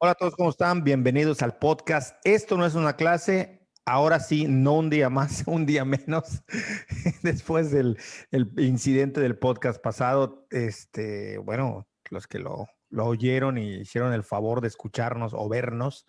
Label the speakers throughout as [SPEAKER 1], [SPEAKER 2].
[SPEAKER 1] Hola a todos, ¿cómo están? Bienvenidos al podcast. Esto no es una clase, ahora sí, no un día más, un día menos. Después del el incidente del podcast pasado, bueno, los que lo oyeron y hicieron el favor de escucharnos o vernos,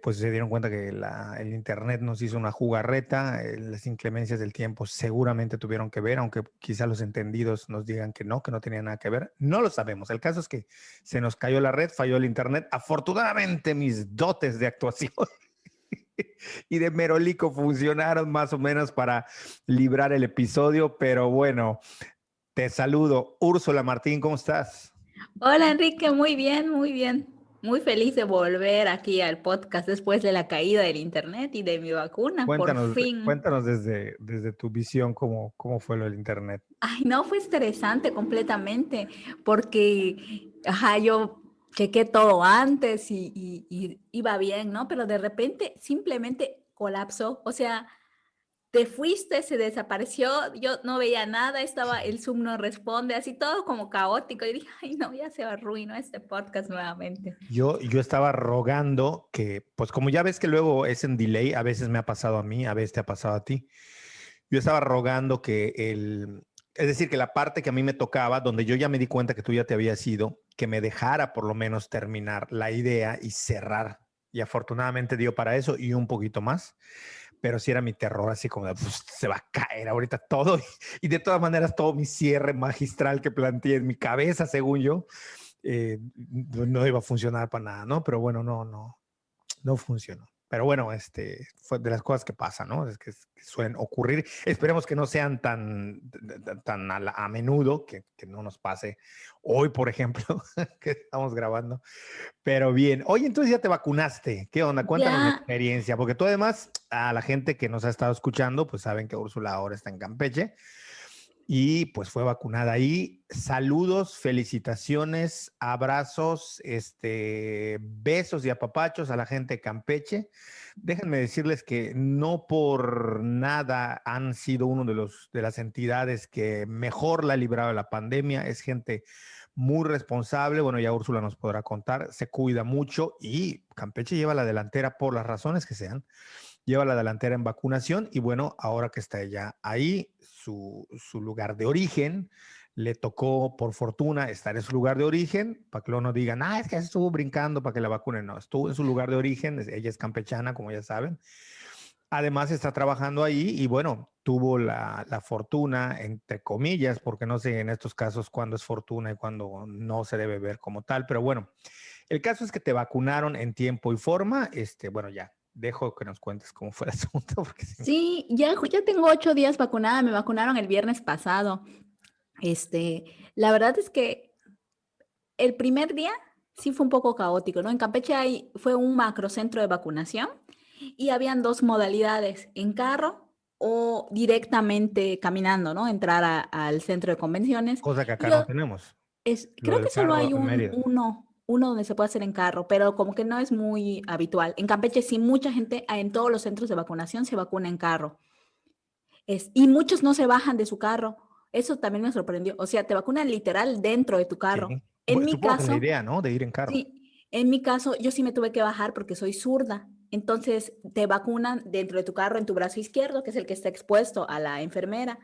[SPEAKER 1] pues se dieron cuenta que el internet nos hizo una jugarreta, las inclemencias del tiempo seguramente tuvieron que ver, aunque quizá los entendidos nos digan que no tenía nada que ver. No lo sabemos. El caso es que se nos cayó la red, falló el internet. Afortunadamente mis dotes de actuación y de merolico funcionaron más o menos para librar el episodio, pero bueno, te saludo. Úrsula Martín, ¿cómo estás?
[SPEAKER 2] Hola Enrique, muy bien, muy bien. Muy feliz de volver aquí al podcast después de la caída del internet y de mi vacuna, por fin.
[SPEAKER 1] Cuéntanos desde tu visión cómo fue lo del internet.
[SPEAKER 2] Ay, no, fue estresante completamente porque, yo chequé todo antes y iba bien, ¿no? Pero de repente simplemente colapsó. O sea, te fuiste, se desapareció, yo no veía nada, estaba, el Zoom no responde, así todo como caótico. Y dije, ay, no, ya se arruinó este podcast nuevamente.
[SPEAKER 1] Yo estaba rogando que, pues como ya ves que luego es en delay, a veces me ha pasado a mí, a veces te ha pasado a ti. Yo estaba rogando es decir, que la parte que a mí me tocaba, donde yo ya me di cuenta que tú ya te habías ido, que me dejara por lo menos terminar la idea y cerrar. Y afortunadamente dio para eso y un poquito más, pero sí era mi terror, así como de, pues, se va a caer ahorita todo. Y de todas maneras, todo mi cierre magistral que planteé en mi cabeza, según yo, no iba a funcionar para nada, ¿no? Pero bueno, no funcionó. Pero bueno, fue de las cosas que pasan, ¿no? Que suelen ocurrir. Esperemos que no sean tan a menudo, que no nos pase hoy, por ejemplo, que estamos grabando. Pero bien, oye, entonces ya te vacunaste. ¿Qué onda? Cuéntanos la
[SPEAKER 2] Ya,
[SPEAKER 1] experiencia, porque tú además, a la gente que nos ha estado escuchando, pues saben que Úrsula ahora está en Campeche y pues fue vacunada ahí. Saludos, felicitaciones, abrazos, besos y apapachos a la gente de Campeche. Déjenme decirles que no por nada han sido uno de las entidades que mejor la ha librado de la pandemia. Es gente muy responsable. Bueno, ya Úrsula nos podrá contar. Se cuida mucho y Campeche lleva la delantera por las razones que sean, lleva la delantera en vacunación y bueno, ahora que está ella ahí, su lugar de origen, le tocó por fortuna estar en su lugar de origen, para que luego no digan, es que estuvo brincando para que la vacunen, no, estuvo en su lugar de origen, ella es campechana, como ya saben. Además está trabajando ahí y bueno, tuvo la fortuna, entre comillas, porque no sé en estos casos cuándo es fortuna y cuándo no se debe ver como tal, pero bueno, el caso es que te vacunaron en tiempo y forma. Bueno, ya, dejo que nos cuentes cómo fue el asunto, porque sí.
[SPEAKER 2] sí, ya tengo 8 días vacunada, me vacunaron el viernes pasado. La verdad es que el primer día sí fue un poco caótico, ¿no? En Campeche fue un macrocentro de vacunación y habían dos modalidades, en carro o directamente caminando, ¿no? Entrar al centro de convenciones.
[SPEAKER 1] Cosa que
[SPEAKER 2] Y
[SPEAKER 1] acá no
[SPEAKER 2] yo
[SPEAKER 1] tenemos. Lo
[SPEAKER 2] creo
[SPEAKER 1] del
[SPEAKER 2] que solo
[SPEAKER 1] carro
[SPEAKER 2] hay
[SPEAKER 1] en Mérida.
[SPEAKER 2] uno donde se puede hacer en carro, pero como que no es muy habitual. En Campeche sí, mucha gente en todos los centros de vacunación se vacuna en carro. Y muchos no se bajan de su carro. Eso también me sorprendió. O sea, te vacunan literal dentro de tu carro.
[SPEAKER 1] Sí.
[SPEAKER 2] En mi
[SPEAKER 1] Supongo que es la
[SPEAKER 2] caso,
[SPEAKER 1] idea, ¿no? De ir en carro.
[SPEAKER 2] sí, en mi caso, yo sí me tuve que bajar porque soy zurda. Entonces, te vacunan dentro de tu carro en tu brazo izquierdo, que es el que está expuesto a la enfermera.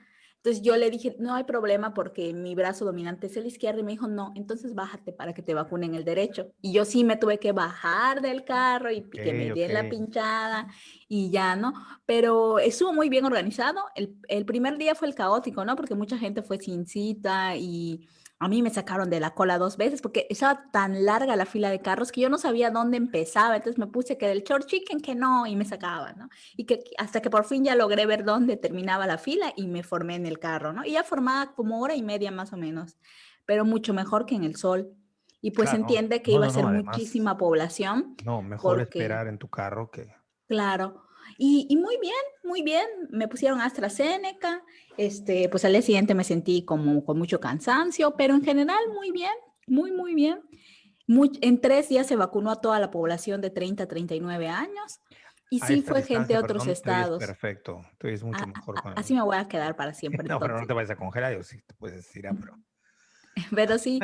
[SPEAKER 2] Entonces, yo le dije, no hay problema porque mi brazo dominante es el izquierdo. Y me dijo, no, entonces bájate para que te vacunen el derecho. Y yo sí me tuve que bajar del carro y
[SPEAKER 1] Ok,
[SPEAKER 2] que me
[SPEAKER 1] ok.
[SPEAKER 2] den la pinchada y ya, ¿no? Pero estuvo muy bien organizado. El primer día fue el caótico, ¿no? Porque mucha gente fue sin cita y a mí me sacaron de la cola 2 veces porque estaba tan larga la fila de carros que yo no sabía dónde empezaba. Entonces me puse que del short chicken que no y me sacaban, ¿no? Y que hasta que por fin ya logré ver dónde terminaba la fila y me formé en el carro, ¿no? Y ya formaba como hora y media más o menos, pero mucho mejor que en el sol. Y pues
[SPEAKER 1] Claro.
[SPEAKER 2] entiende que
[SPEAKER 1] No,
[SPEAKER 2] iba a
[SPEAKER 1] no,
[SPEAKER 2] ser
[SPEAKER 1] no. Además,
[SPEAKER 2] muchísima población
[SPEAKER 1] no, mejor
[SPEAKER 2] porque
[SPEAKER 1] esperar en tu carro que.
[SPEAKER 2] claro. Y muy bien. Me pusieron AstraZeneca. Pues al día siguiente me sentí como con mucho cansancio, pero en general muy bien, muy bien. En 3 días se vacunó a toda la población de 30 a 39 años. Y
[SPEAKER 1] A
[SPEAKER 2] sí
[SPEAKER 1] esta
[SPEAKER 2] fue gente
[SPEAKER 1] distancia,
[SPEAKER 2] de otros
[SPEAKER 1] perdón, te oyes
[SPEAKER 2] estados.
[SPEAKER 1] perfecto. Te oyes mucho mejor
[SPEAKER 2] Así me voy a quedar para siempre
[SPEAKER 1] No, pero no
[SPEAKER 2] entonces.
[SPEAKER 1] te vayas a congelar, yo sí te puedes decir, pero.
[SPEAKER 2] Pero sí,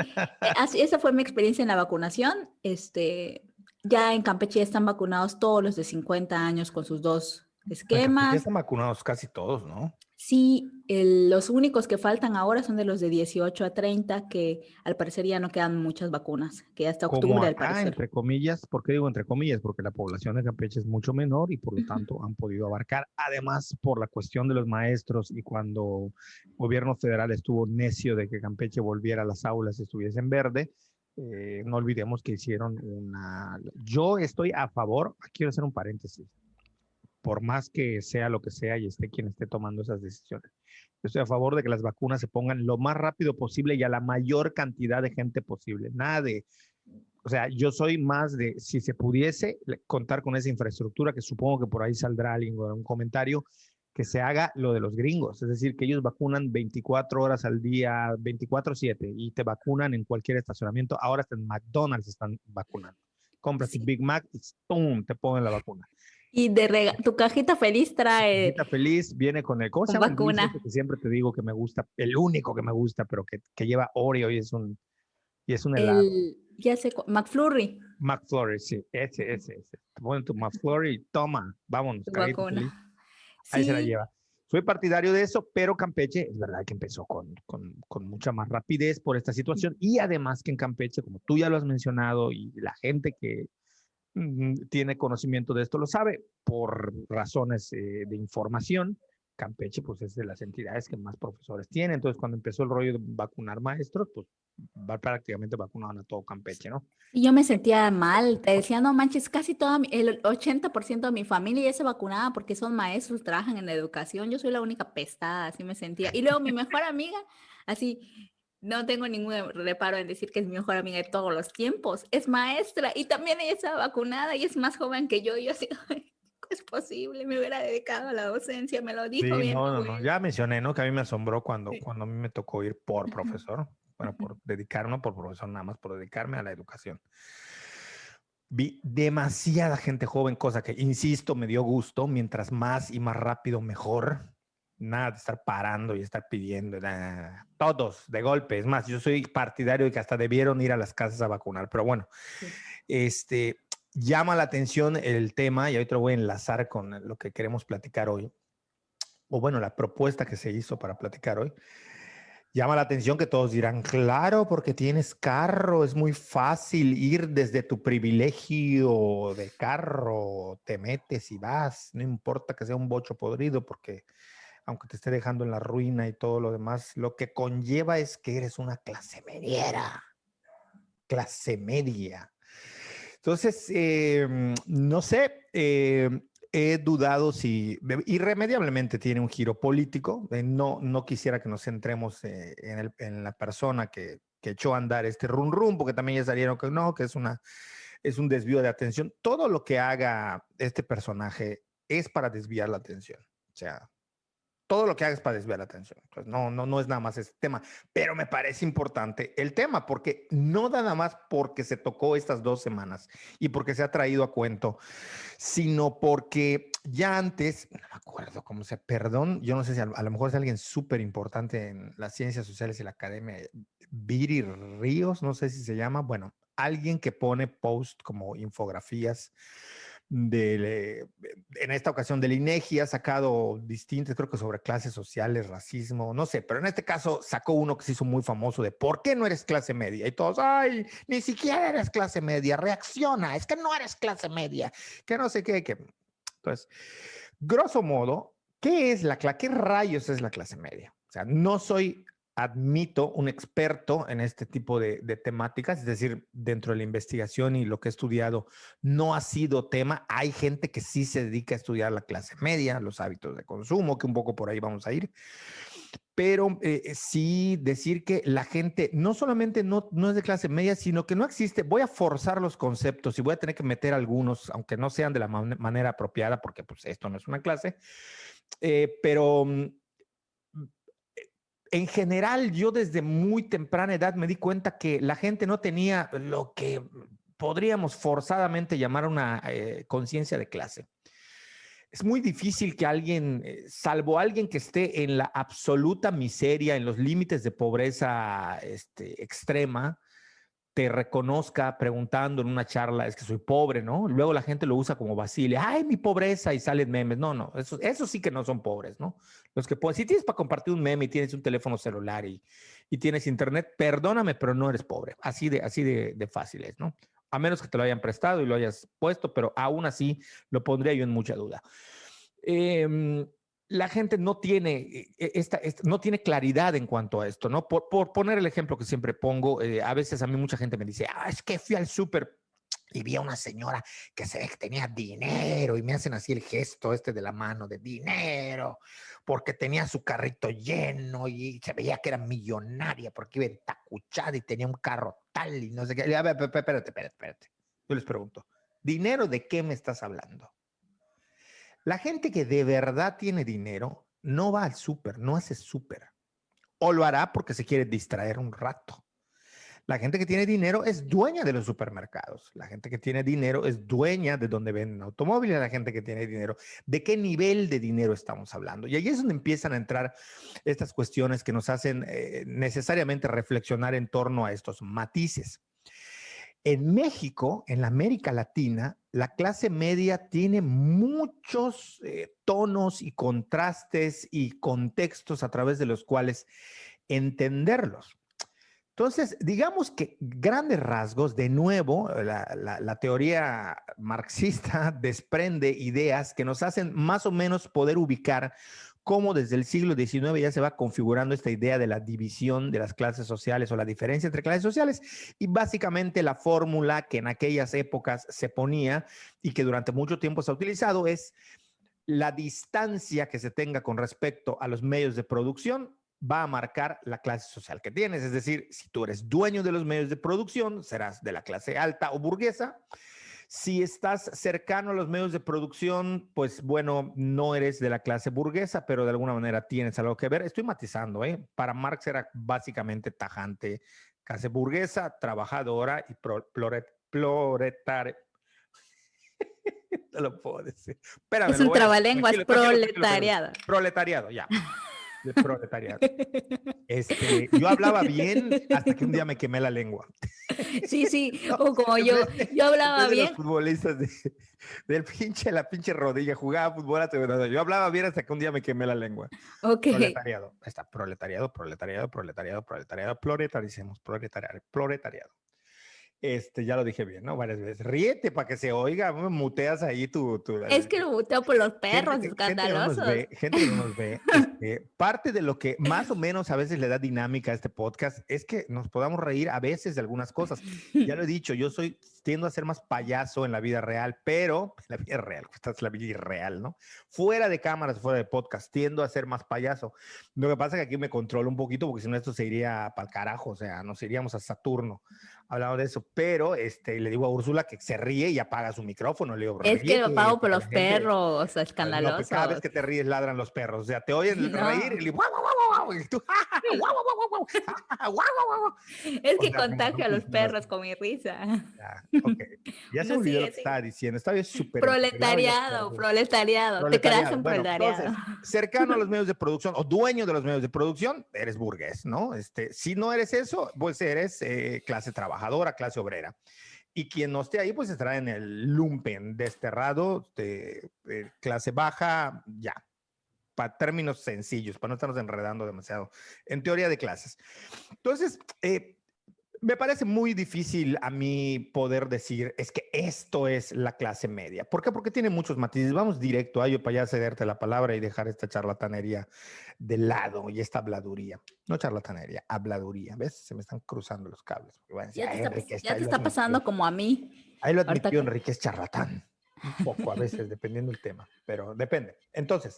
[SPEAKER 2] esa fue mi experiencia en la vacunación. Ya en Campeche ya están vacunados todos los de 50 años con sus dos
[SPEAKER 1] En Campeche ya
[SPEAKER 2] esquemas.
[SPEAKER 1] están vacunados casi todos, ¿no?
[SPEAKER 2] Sí, los únicos que faltan ahora son de los de 18 a 30, que al parecer ya no quedan muchas vacunas, que hasta
[SPEAKER 1] Como
[SPEAKER 2] octubre al
[SPEAKER 1] acá,
[SPEAKER 2] parecer.
[SPEAKER 1] entre comillas, ¿por qué digo entre comillas? Porque la población de Campeche es mucho menor y por lo
[SPEAKER 2] Ujú.
[SPEAKER 1] tanto han podido abarcar, además por la cuestión de los maestros y cuando el gobierno federal estuvo necio de que Campeche volviera a las aulas y estuviese en verde, no olvidemos que hicieron una... Yo estoy a favor, quiero hacer un paréntesis, por más que sea lo que sea y esté quien esté tomando esas decisiones. Yo estoy a favor de que las vacunas se pongan lo más rápido posible y a la mayor cantidad de gente posible. Nada de, o sea, yo soy más de, si se pudiese contar con esa infraestructura, que supongo que por ahí saldrá alguien con un comentario, que se haga lo de los gringos, es decir, que ellos vacunan 24 horas al día, 24/7, y te vacunan en cualquier estacionamiento. Ahora hasta en McDonald's están vacunando. Compras tu
[SPEAKER 2] Sí.
[SPEAKER 1] Big Mac y ¡pum! Te ponen la vacuna.
[SPEAKER 2] Y tu cajita feliz
[SPEAKER 1] Su
[SPEAKER 2] trae
[SPEAKER 1] cajita feliz viene con el, ¿cómo se
[SPEAKER 2] con
[SPEAKER 1] llama el dulce
[SPEAKER 2] vacuna.
[SPEAKER 1] ese que siempre te digo que me gusta? El único que me gusta, pero que lleva Oreo y es un helado.
[SPEAKER 2] Ya sé, McFlurry,
[SPEAKER 1] McFlurry, sí, ese. Te ponen tu McFlurry y toma, vámonos,
[SPEAKER 2] tu
[SPEAKER 1] cajita feliz.
[SPEAKER 2] vacuna.
[SPEAKER 1] Ahí se la
[SPEAKER 2] Sí,
[SPEAKER 1] lleva. Soy partidario de eso, pero Campeche es verdad que empezó con mucha más rapidez por esta situación y además que en Campeche, como tú ya lo has mencionado y la gente que tiene conocimiento de esto lo sabe por razones de información. Campeche, pues es de las entidades que más profesores tiene. Entonces, cuando empezó el rollo de vacunar maestros, pues prácticamente vacunaban a todo Campeche, ¿no?
[SPEAKER 2] y yo me sentía mal. Te decía, no manches, casi el 80% de mi familia ya se vacunaba porque son maestros, trabajan en la educación. Yo soy la única pestada, así me sentía. Y luego mi mejor amiga, así, no tengo ningún reparo en decir que es mi mejor amiga de todos los tiempos, es maestra y también ella está vacunada y es más joven que yo. Y yo así, "Ay, ¿cómo es posible? Me hubiera dedicado a la docencia, me lo dijo
[SPEAKER 1] Sí,
[SPEAKER 2] bien mi
[SPEAKER 1] no.
[SPEAKER 2] abuela.
[SPEAKER 1] Ya mencioné, ¿no? Que a mí me asombró
[SPEAKER 2] Sí.
[SPEAKER 1] cuando a mí me tocó ir por
[SPEAKER 2] Ujú,
[SPEAKER 1] profesor, bueno,
[SPEAKER 2] ujú.
[SPEAKER 1] por dedicarme, no por profesor, nada más por dedicarme a la educación. Vi demasiada gente joven, cosa que, insisto, me dio gusto. Mientras más y más rápido, mejor. Nada de estar parando y estar pidiendo. Nada. Todos, de golpe. Es más, yo soy partidario de que hasta debieron ir a las casas a vacunar. Pero bueno,
[SPEAKER 2] Sí.
[SPEAKER 1] este, llama la atención el tema y ahorita lo voy a enlazar con lo que queremos platicar hoy. O bueno, la propuesta que se hizo para platicar hoy. Llama la atención que todos dirán, claro, porque tienes carro, es muy fácil ir desde tu privilegio de carro, te metes y vas, no importa que sea un bocho podrido, porque aunque te esté dejando en la ruina y todo lo demás, lo que conlleva es que eres una clase mediera, clase media. Entonces, no sé, he dudado si irremediablemente tiene un giro político. No quisiera que nos centremos en la persona que echó a andar este run run, porque también ya salieron que no, que es un desvío de atención. Todo lo que haga este personaje es para desviar la atención. O sea, todo lo que hagas para desviar la atención. Pues no es nada más este tema, pero me parece importante el tema porque no nada más porque se tocó estas 2 semanas y porque se ha traído a cuento, sino porque ya antes, no me acuerdo cómo se, perdón, yo no sé si a lo mejor es alguien súper importante en las ciencias sociales y la academia, Viri Ríos, no sé si se llama, bueno, alguien que pone post como infografías en esta ocasión del INEGI ha sacado distintos, creo que sobre clases sociales, racismo, no sé, pero en este caso sacó uno que se hizo muy famoso de ¿por qué no eres clase media? Y todos, ay, ni siquiera eres clase media, reacciona, es que no eres clase media, que no sé qué, que... Entonces, grosso modo, ¿qué rayos es la clase media? O sea, no soy, admito, un experto en este tipo de temáticas, es decir, dentro de la investigación y lo que he estudiado, no ha sido tema. Hay gente que sí se dedica a estudiar la clase media, los hábitos de consumo, que un poco por ahí vamos a ir, pero sí decir que la gente no solamente no es de clase media, sino que no existe. Voy a forzar los conceptos y voy a tener que meter algunos, aunque no sean de la manera apropiada, porque pues esto no es una clase, pero en general yo desde muy temprana edad me di cuenta que la gente no tenía lo que podríamos forzadamente llamar una conciencia de clase. Es muy difícil que alguien, salvo alguien que esté en la absoluta miseria, en los límites de pobreza extrema, te reconozca preguntando en una charla, es que soy pobre, ¿no? Luego la gente lo usa como vacile, ay, mi pobreza, y salen memes. No, no, eso sí que no son pobres, ¿no? Los que si tienes para compartir un meme y tienes un teléfono celular y tienes internet, perdóname, pero no eres pobre. Así de fácil es, ¿no? A menos que te lo hayan prestado y lo hayas puesto, pero aún así lo pondría yo en mucha duda. La gente no tiene, no tiene claridad en cuanto a esto, ¿no? Por poner el ejemplo que siempre pongo, a veces a mí mucha gente me dice, es que fui al súper y vi a una señora que se ve que tenía dinero y me hacen así el gesto de la mano de dinero, porque tenía su carrito lleno y se veía que era millonaria porque iba entacuchada y tenía un carro tal y no sé qué. A ver, espérate. Yo les pregunto, ¿dinero de qué me estás hablando? La gente que de verdad tiene dinero no va al súper, no hace súper. O lo hará porque se quiere distraer un rato. La gente que tiene dinero es dueña de los supermercados. La gente que tiene dinero es dueña de donde venden automóviles. La gente que tiene dinero, ¿de qué nivel de dinero estamos hablando? Y ahí es donde empiezan a entrar estas cuestiones que nos hacen necesariamente reflexionar en torno a estos matices. En México, en la América Latina, la clase media tiene muchos tonos y contrastes y contextos a través de los cuales entenderlos. Entonces, digamos que grandes rasgos, de nuevo, la teoría marxista desprende ideas que nos hacen más o menos poder ubicar cómo desde el siglo XIX ya se va configurando esta idea de la división de las clases sociales o la diferencia entre clases sociales, y básicamente la fórmula que en aquellas épocas se ponía y que durante mucho tiempo se ha utilizado es la distancia que se tenga con respecto a los medios de producción va a marcar la clase social que tienes. Es decir, si tú eres dueño de los medios de producción, serás de la clase alta o burguesa. Si estás cercano a los medios de producción, pues bueno, no eres de la clase burguesa, pero de alguna manera tienes algo que ver. Estoy matizando, ¿eh? Para Marx era básicamente tajante, clase burguesa, trabajadora y proletaria. No lo puedo decir. Espérame,
[SPEAKER 2] Es
[SPEAKER 1] lo
[SPEAKER 2] un
[SPEAKER 1] voy a decir.
[SPEAKER 2] trabalenguas
[SPEAKER 1] Tranquilo.
[SPEAKER 2] proletariado.
[SPEAKER 1] Proletariado, ya. De proletariado. Yo hablaba bien hasta que un día me quemé la lengua.
[SPEAKER 2] Sí,
[SPEAKER 1] No,
[SPEAKER 2] o como
[SPEAKER 1] en
[SPEAKER 2] yo hablaba
[SPEAKER 1] vez de los
[SPEAKER 2] bien.
[SPEAKER 1] futbolistas la pinche rodilla, jugaba fútbol asegurado. Yo hablaba bien hasta que un día me quemé la lengua.
[SPEAKER 2] Ok.
[SPEAKER 1] Proletariado. Está proletariado. Proletaricemos, proletariado. Ya lo dije bien, ¿no? Varias veces. Ríete para que se oiga, me muteas ahí
[SPEAKER 2] Es que lo muteo por los perros
[SPEAKER 1] gente que no nos
[SPEAKER 2] escandalosos.
[SPEAKER 1] ve, parte de lo que más o menos a veces le da dinámica a este podcast es que nos podamos reír a veces de algunas cosas. Ya lo he dicho, tiendo a ser más payaso en la vida real, pero en la vida real, esta es la vida irreal, ¿no? Fuera de cámaras, fuera de podcast, tiendo a ser más payaso. Lo que pasa es que aquí me controlo un poquito porque si no esto se iría para el carajo, o sea, nos iríamos a Saturno hablando de eso, pero le digo a Úrsula que se ríe y apaga su micrófono, le digo,
[SPEAKER 2] Es que lo
[SPEAKER 1] ríete,
[SPEAKER 2] pago por
[SPEAKER 1] porque la
[SPEAKER 2] los
[SPEAKER 1] gente,
[SPEAKER 2] perros
[SPEAKER 1] no, pues cada vez
[SPEAKER 2] escandalosos.
[SPEAKER 1] que te ríes ladran los perros, o sea, te oyen reír
[SPEAKER 2] No.
[SPEAKER 1] y guau, guau, guau, guau, y tú, guau, guau, guau, guau, guau, guau, guau.
[SPEAKER 2] Es
[SPEAKER 1] O
[SPEAKER 2] que
[SPEAKER 1] sea,
[SPEAKER 2] contagio
[SPEAKER 1] no
[SPEAKER 2] a los
[SPEAKER 1] funciona
[SPEAKER 2] perros
[SPEAKER 1] así.
[SPEAKER 2] con mi risa.
[SPEAKER 1] Ya, ok, ya se me
[SPEAKER 2] No,
[SPEAKER 1] olvidó lo
[SPEAKER 2] sigue,
[SPEAKER 1] que estaba
[SPEAKER 2] sigue.
[SPEAKER 1] diciendo, estaba súper empederado, ya se me
[SPEAKER 2] Proletariado,
[SPEAKER 1] olvidó.
[SPEAKER 2] proletariado. Te creas
[SPEAKER 1] Proletariado.
[SPEAKER 2] un
[SPEAKER 1] Bueno,
[SPEAKER 2] proletariado.
[SPEAKER 1] entonces, cercano a los medios de producción o dueño de los medios de producción, eres burgués, ¿no? Si no eres eso, pues eres clase trabajadora, clase obrera. Y quien no esté ahí, pues estará en el lumpen, desterrado, de clase baja, ya. Para términos sencillos, para no estarnos enredando demasiado en teoría de clases. Entonces, me parece muy difícil a mí poder decir, es que esto es la clase media. ¿Por qué? Porque tiene muchos matices. Vamos directo a ello para ya cederte la palabra y dejar esta charlatanería de lado y esta habladuría. No charlatanería, habladuría. ¿Ves? Se me están cruzando los cables. Van a decir,
[SPEAKER 2] Ya te
[SPEAKER 1] ay,
[SPEAKER 2] está,
[SPEAKER 1] Enrique,
[SPEAKER 2] ya
[SPEAKER 1] ahí
[SPEAKER 2] te
[SPEAKER 1] lo
[SPEAKER 2] está
[SPEAKER 1] admitió.
[SPEAKER 2] pasando como a mí.
[SPEAKER 1] Ahí lo
[SPEAKER 2] Ahorita
[SPEAKER 1] admitió
[SPEAKER 2] que...
[SPEAKER 1] Enrique, es charlatán. Un poco a veces, dependiendo del tema, pero depende. Entonces,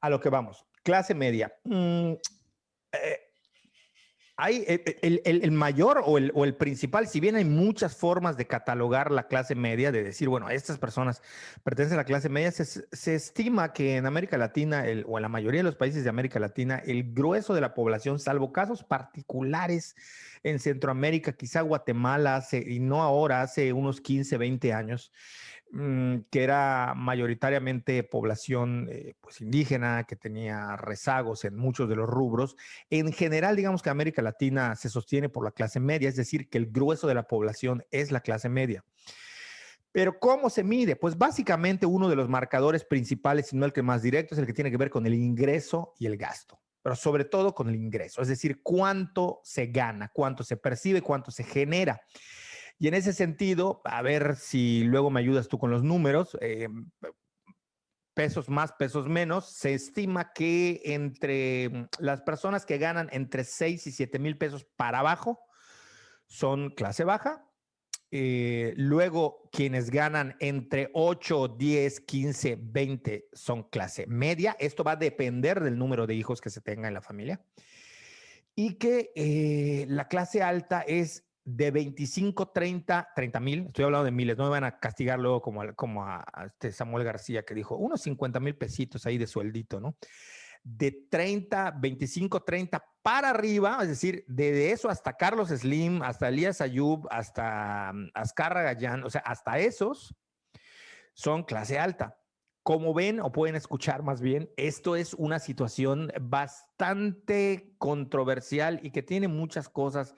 [SPEAKER 1] a lo que vamos. Clase media. Hay el mayor o el principal, si bien hay muchas formas de catalogar la clase media, de decir, bueno, estas personas pertenecen a la clase media, se estima que en América Latina, o en la mayoría de los países de América Latina, el grueso de la población, salvo casos particulares en Centroamérica, quizá Guatemala, y no ahora, hace unos 15, 20 años, que era mayoritariamente población pues indígena, que tenía rezagos en muchos de los rubros. En general, digamos que América Latina se sostiene por la clase media, es decir, que el grueso de la población es la clase media. Pero ¿cómo se mide? Pues básicamente uno de los marcadores principales, si no el que más directo, es el que tiene que ver con el ingreso y el gasto, pero sobre todo con el ingreso, es decir, cuánto se gana, cuánto se percibe, cuánto se genera. Y en ese sentido, a ver si luego me ayudas tú con los números, pesos más, pesos menos, se estima que entre las personas que ganan entre 6 y 7 mil pesos para abajo son clase baja. Luego, quienes ganan entre 8, 10, 15, 20 son clase media. Esto va a depender del número de hijos que se tenga en la familia. Y que la clase alta es de 25, 30 mil, estoy hablando de miles, no me van a castigar luego como a este Samuel García que dijo, unos 50 mil pesitos ahí de sueldito, ¿no? De 30, 25, 30 para arriba, es decir, de eso hasta Carlos Slim, hasta Elías Ayub, hasta Azcarra Gallán, o sea, hasta esos son clase alta. Como ven o pueden escuchar más bien, esto es una situación bastante controversial y que tiene muchas cosas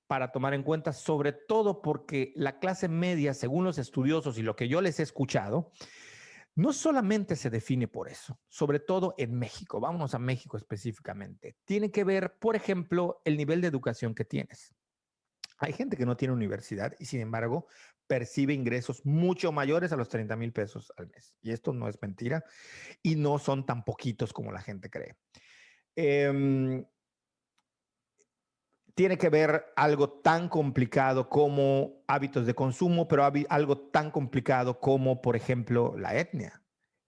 [SPEAKER 1] para tomar en cuenta, sobre todo porque la clase media, según los estudiosos y lo que yo les he escuchado, no solamente se define por eso, sobre todo en México, vámonos a México específicamente, tiene que ver, por ejemplo, el nivel de educación que tienes. Hay gente que no tiene universidad y sin embargo percibe ingresos mucho mayores a los 30 mil pesos al mes. Y esto no es mentira y no son tan poquitos como la gente cree. Eh, Tiene que ver algo tan complicado como hábitos de consumo, pero algo tan complicado como, por ejemplo, la etnia.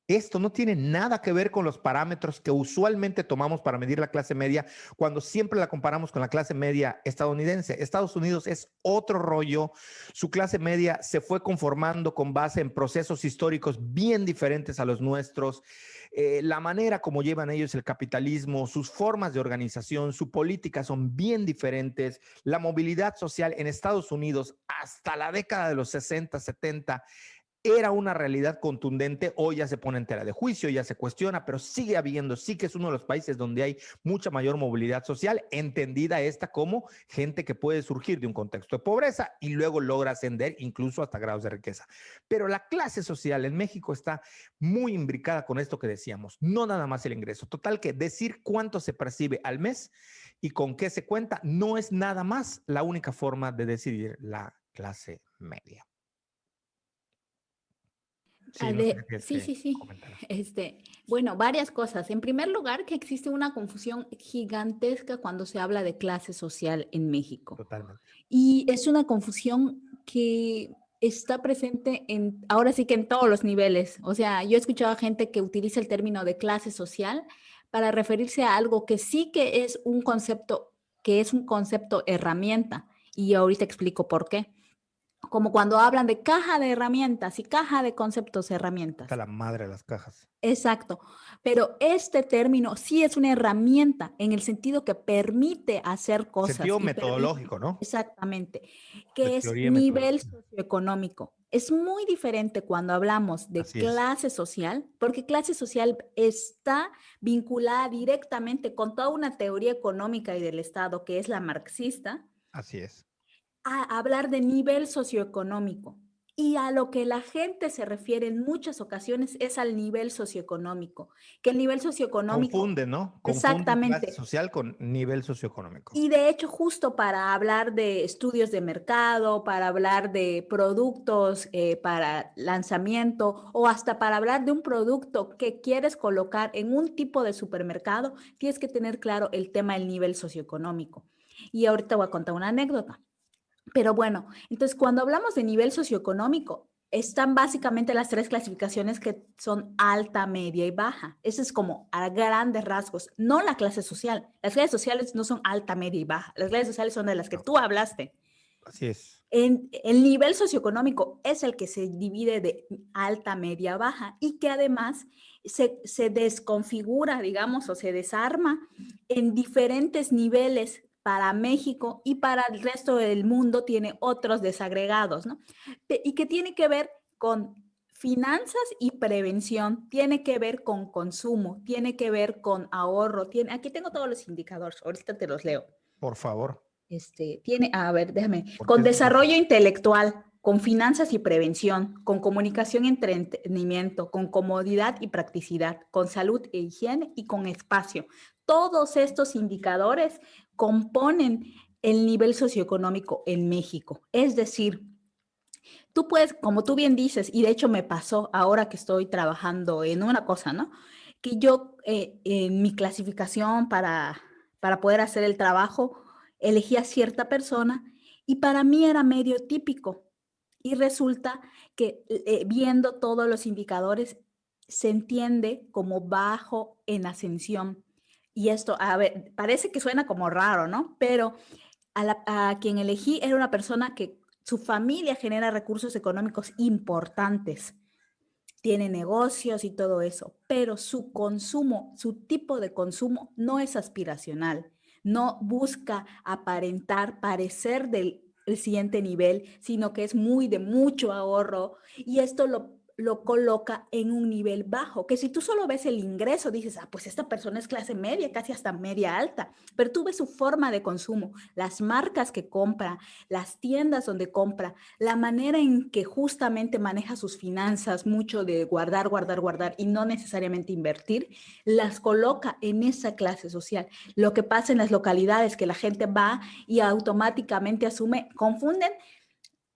[SPEAKER 1] Esto no tiene nada que ver con los parámetros que usualmente tomamos para medir la clase media cuando siempre la comparamos con la clase media estadounidense. Estados Unidos es otro rollo. Su clase media se fue conformando con base en procesos históricos bien diferentes a los nuestros. La manera como llevan ellos el capitalismo, sus formas de organización, su política son bien diferentes. La movilidad social en Estados Unidos hasta la década de los 60, 70 era una realidad contundente, hoy ya se pone en tela de juicio, ya se cuestiona, pero sigue habiendo, sí que es uno de los países donde hay mucha mayor movilidad social, entendida esta como gente que puede surgir de un contexto de pobreza y luego logra ascender incluso hasta grados de riqueza. Pero la clase social en México está muy imbricada con esto que decíamos, no nada más el ingreso. Total que decir cuánto se percibe al mes y con qué se cuenta no es nada más la única forma de decidir la clase media. Sí, no sé qué tienes
[SPEAKER 2] Sí,
[SPEAKER 1] que
[SPEAKER 2] sí, sí.
[SPEAKER 1] comentar.
[SPEAKER 2] Bueno, varias cosas. En primer lugar, que existe una confusión gigantesca cuando se habla de clase social en México.
[SPEAKER 1] Totalmente.
[SPEAKER 2] Y es una confusión que está presente ahora sí que en todos los niveles. O sea, yo he escuchado a gente que utiliza el término de clase social para referirse a algo que sí que es un concepto herramienta. Y ahorita explico por qué. Como cuando hablan de caja de herramientas y caja de conceptos
[SPEAKER 1] Está
[SPEAKER 2] herramientas.
[SPEAKER 1] la madre de las cajas.
[SPEAKER 2] Exacto, pero este término sí es una herramienta en el sentido que permite hacer cosas
[SPEAKER 1] Sentido
[SPEAKER 2] y permite,
[SPEAKER 1] metodológico, ¿no?
[SPEAKER 2] exactamente,
[SPEAKER 1] De
[SPEAKER 2] que es
[SPEAKER 1] teoría
[SPEAKER 2] nivel
[SPEAKER 1] metodológica.
[SPEAKER 2] socioeconómico. Es muy diferente cuando hablamos de
[SPEAKER 1] Así es.
[SPEAKER 2] clase social, porque clase social está vinculada directamente con toda una teoría económica y del Estado, que es la marxista,
[SPEAKER 1] Así es.
[SPEAKER 2] a hablar de nivel socioeconómico. Y a lo que la gente se refiere en muchas ocasiones es al nivel socioeconómico, que el nivel socioeconómico,
[SPEAKER 1] Confunden, ¿no? Confunden clase
[SPEAKER 2] exactamente.
[SPEAKER 1] social con nivel socioeconómico.
[SPEAKER 2] Y de hecho, justo para hablar de estudios de mercado, para hablar de productos para lanzamiento o hasta para hablar de un producto que quieres colocar en un tipo de supermercado, tienes que tener claro el tema del nivel socioeconómico. Y ahorita voy a contar una anécdota. Pero bueno, entonces cuando hablamos de nivel socioeconómico, están básicamente las tres clasificaciones que son alta, media y baja. Eso es como a grandes rasgos, no la clase social. Las clases sociales no son alta, media y baja. Las clases sociales son de las que
[SPEAKER 1] No,
[SPEAKER 2] tú hablaste.
[SPEAKER 1] así es.
[SPEAKER 2] El nivel socioeconómico es el que se divide de alta, media, baja y que además se desconfigura, digamos, o se desarma en diferentes niveles para México y para el resto del mundo tiene otros desagregados, ¿no? Y que tiene que ver con finanzas y prevención, tiene que ver con consumo, tiene que ver con ahorro, aquí tengo todos los indicadores, ahorita te los leo.
[SPEAKER 1] Por favor.
[SPEAKER 2] Tiene, a ver, déjame,
[SPEAKER 1] Porque
[SPEAKER 2] con
[SPEAKER 1] es
[SPEAKER 2] desarrollo
[SPEAKER 1] necesario.
[SPEAKER 2] intelectual, con finanzas y prevención, con comunicación y entretenimiento, con comodidad y practicidad, con salud e higiene y con espacio. Todos estos indicadores componen el nivel socioeconómico en México. Es decir, tú puedes, como tú bien dices, y de hecho me pasó ahora que estoy trabajando en una cosa, ¿no? Que yo en mi clasificación para poder hacer el trabajo, elegí a cierta persona y para mí era medio típico. Y resulta que viendo todos los indicadores se entiende como bajo en ascensión. Y esto, a ver, parece que suena como raro, ¿no? Pero a quien elegí era una persona que su familia genera recursos económicos importantes, tiene negocios y todo eso, pero su consumo, su tipo de consumo no es aspiracional, no busca aparentar, parecer del el siguiente nivel, sino que es muy de mucho ahorro y esto lo coloca en un nivel bajo, que si tú solo ves el ingreso, dices, ah, pues esta persona es clase media, casi hasta media alta, pero tú ves su forma de consumo, las marcas que compra, las tiendas donde compra, la manera en que justamente maneja sus finanzas, mucho de guardar, guardar, guardar y no necesariamente invertir, las coloca en esa clase social. Lo que pasa en las localidades, que la gente va y automáticamente asume, confunden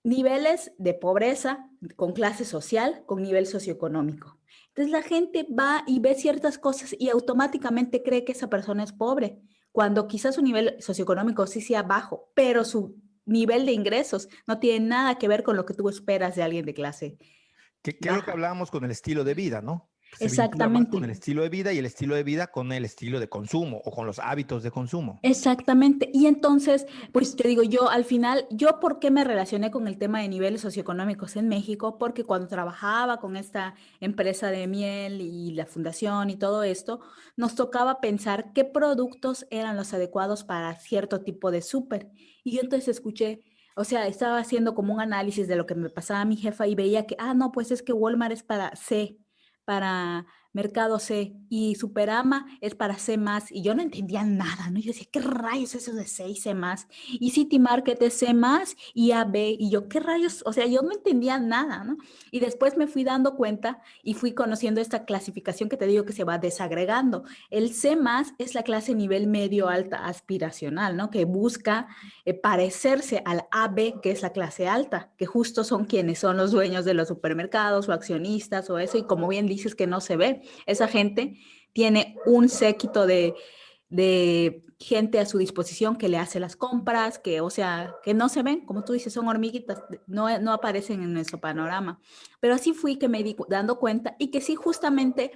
[SPEAKER 2] niveles de pobreza con clase social, con nivel socioeconómico. Entonces la gente va y ve ciertas cosas y automáticamente cree que esa persona es pobre, cuando quizás su nivel socioeconómico sí sea bajo, pero su nivel de ingresos no tiene nada que ver con lo que tú esperas de alguien de clase
[SPEAKER 1] Que es lo que
[SPEAKER 2] baja.
[SPEAKER 1] hablábamos con el estilo de vida, ¿no? Se vincula más
[SPEAKER 2] Exactamente.
[SPEAKER 1] con el estilo de vida y el estilo de vida con el estilo de consumo o con los hábitos de consumo.
[SPEAKER 2] Exactamente. Y entonces, pues te digo, yo al final, ¿yo por qué me relacioné con el tema de niveles socioeconómicos en México? Porque cuando trabajaba con esta empresa de miel y la fundación y todo esto, nos tocaba pensar qué productos eran los adecuados para cierto tipo de súper. Y yo entonces escuché, o sea, estaba haciendo como un análisis de lo que me pasaba a mi jefa y veía que, ah, no, pues es que Walmart es para C, para Mercado C y Superama es para C más y yo no entendía nada, ¿no? Yo decía, ¿qué rayos es eso de C y C más? Y City Market es C más y AB y yo, ¿qué rayos? O sea, yo no entendía nada, ¿no? Y después me fui dando cuenta y fui conociendo esta clasificación que te digo que se va desagregando. El C más es la clase nivel medio alta aspiracional, ¿no? Que busca parecerse al AB, que es la clase alta, que justo son quienes son los dueños de los supermercados o accionistas o eso, y como bien dices que no se ve, esa gente tiene un séquito de gente a su disposición que le hace las compras, que, o sea, que no se ven, como tú dices, son hormiguitas, no aparecen en nuestro panorama. Pero así fui que me di dando cuenta y que sí, justamente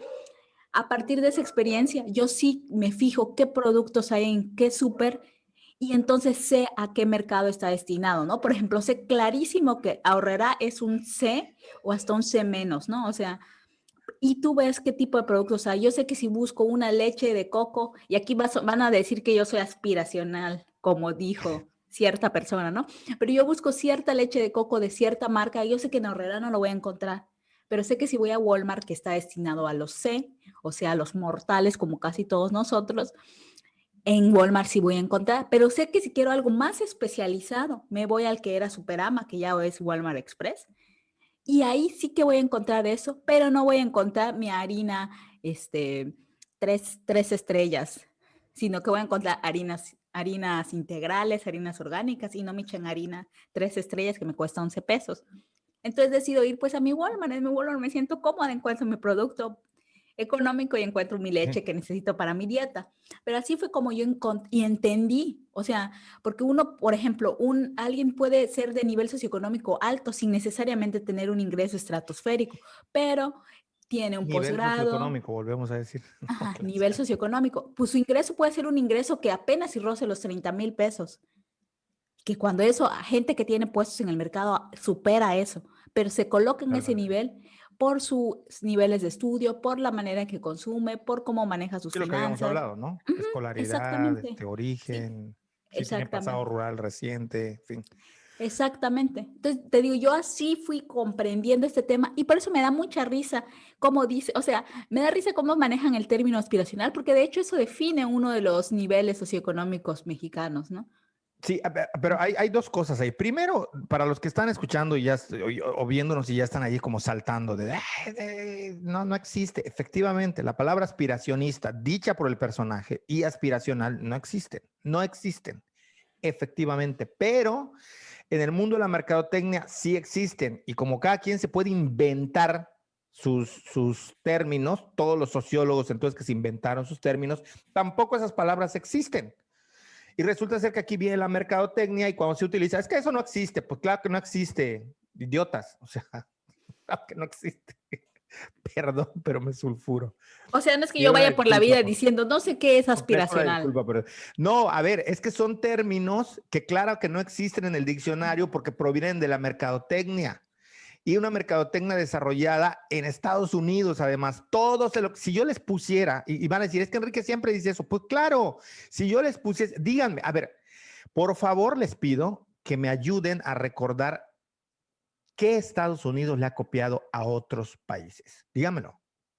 [SPEAKER 2] a partir de esa experiencia, yo sí me fijo qué productos hay en qué súper y entonces sé a qué mercado está destinado, ¿no? Por ejemplo, sé clarísimo que Ahorrera es un C o hasta un C menos, ¿no? O sea, y tú ves qué tipo de productos hay. Yo sé que si busco una leche de coco, y aquí van a decir que yo soy aspiracional, como dijo cierta persona, ¿no? Pero yo busco cierta leche de coco de cierta marca, y yo sé que en Ahorrera no lo voy a encontrar. Pero sé que si voy a Walmart, que está destinado a los C, o sea, a los mortales, como casi todos nosotros, en Walmart sí voy a encontrar. Pero sé que si quiero algo más especializado, me voy al que era Superama, que ya es Walmart Express, y ahí sí que voy a encontrar eso, pero no voy a encontrar mi harina, este, tres estrellas, sino que voy a encontrar harinas integrales, harinas orgánicas, y no me echen harina 3 estrellas que me cuesta 11 pesos. Entonces decido ir pues a mi Walmart, en mi Walmart me siento cómoda, encuentro mi producto económico y encuentro mi
[SPEAKER 1] Sí.
[SPEAKER 2] leche que necesito para mi dieta. Pero así fue como yo y entendí, o sea, porque uno, por ejemplo, alguien puede ser de nivel socioeconómico alto sin necesariamente tener un ingreso estratosférico, pero tiene un
[SPEAKER 1] Nivel
[SPEAKER 2] posgrado,
[SPEAKER 1] socioeconómico, volvemos a decir. No,
[SPEAKER 2] ajá,
[SPEAKER 1] clase
[SPEAKER 2] nivel
[SPEAKER 1] alta.
[SPEAKER 2] socioeconómico, pues su ingreso puede ser un ingreso que apenas si roce los 30,000 pesos, que cuando eso, gente que tiene puestos en el mercado supera eso, pero se coloca en ese
[SPEAKER 1] Totalmente.
[SPEAKER 2] nivel por sus niveles de estudio, por la manera en que consume, por cómo maneja sus
[SPEAKER 1] Sí, lo que habíamos
[SPEAKER 2] finanzas.
[SPEAKER 1] hablado, ¿no?
[SPEAKER 2] Ujú,
[SPEAKER 1] Escolaridad,
[SPEAKER 2] exactamente. Sí,
[SPEAKER 1] origen. Si tiene pasado
[SPEAKER 2] exactamente.
[SPEAKER 1] rural reciente, en fin.
[SPEAKER 2] Exactamente. Entonces, te digo, yo así fui comprendiendo este tema y por eso me da mucha risa cómo dice, o sea, me da risa cómo manejan el término aspiracional, porque de hecho eso define uno de los niveles socioeconómicos mexicanos, ¿no?
[SPEAKER 1] Sí, pero hay dos cosas ahí. Primero, para los que están escuchando y ya, o viéndonos y ya están ahí como saltando no, no existe. Efectivamente, la palabra aspiracionista, dicha por el personaje, y aspiracional no existen. No existen, efectivamente. Pero en el mundo de la mercadotecnia sí existen. Y como cada quien se puede inventar sus términos, todos los sociólogos entonces que se inventaron sus términos, tampoco esas palabras existen. Y resulta ser que aquí viene la mercadotecnia y cuando se utiliza, es que eso no existe, pues claro que no existe, idiotas, o sea, claro que no existe. Perdón, pero me sulfuro.
[SPEAKER 2] O sea, no es que yo
[SPEAKER 1] Pido una
[SPEAKER 2] vaya por la
[SPEAKER 1] disculpa,
[SPEAKER 2] vida
[SPEAKER 1] por
[SPEAKER 2] diciendo, no sé qué es
[SPEAKER 1] ofrezco una
[SPEAKER 2] aspiracional.
[SPEAKER 1] disculpa, pero no, a ver, es que son términos que claro que no existen en el diccionario porque provienen de la mercadotecnia y una mercadotecnia desarrollada en Estados Unidos, además. Si yo les pusiera, y van a decir, es que Enrique siempre dice eso, pues claro, si yo les pusiese, díganme, a ver, por favor les pido que me ayuden a recordar qué Estados Unidos le ha copiado a otros países. Dígamelo.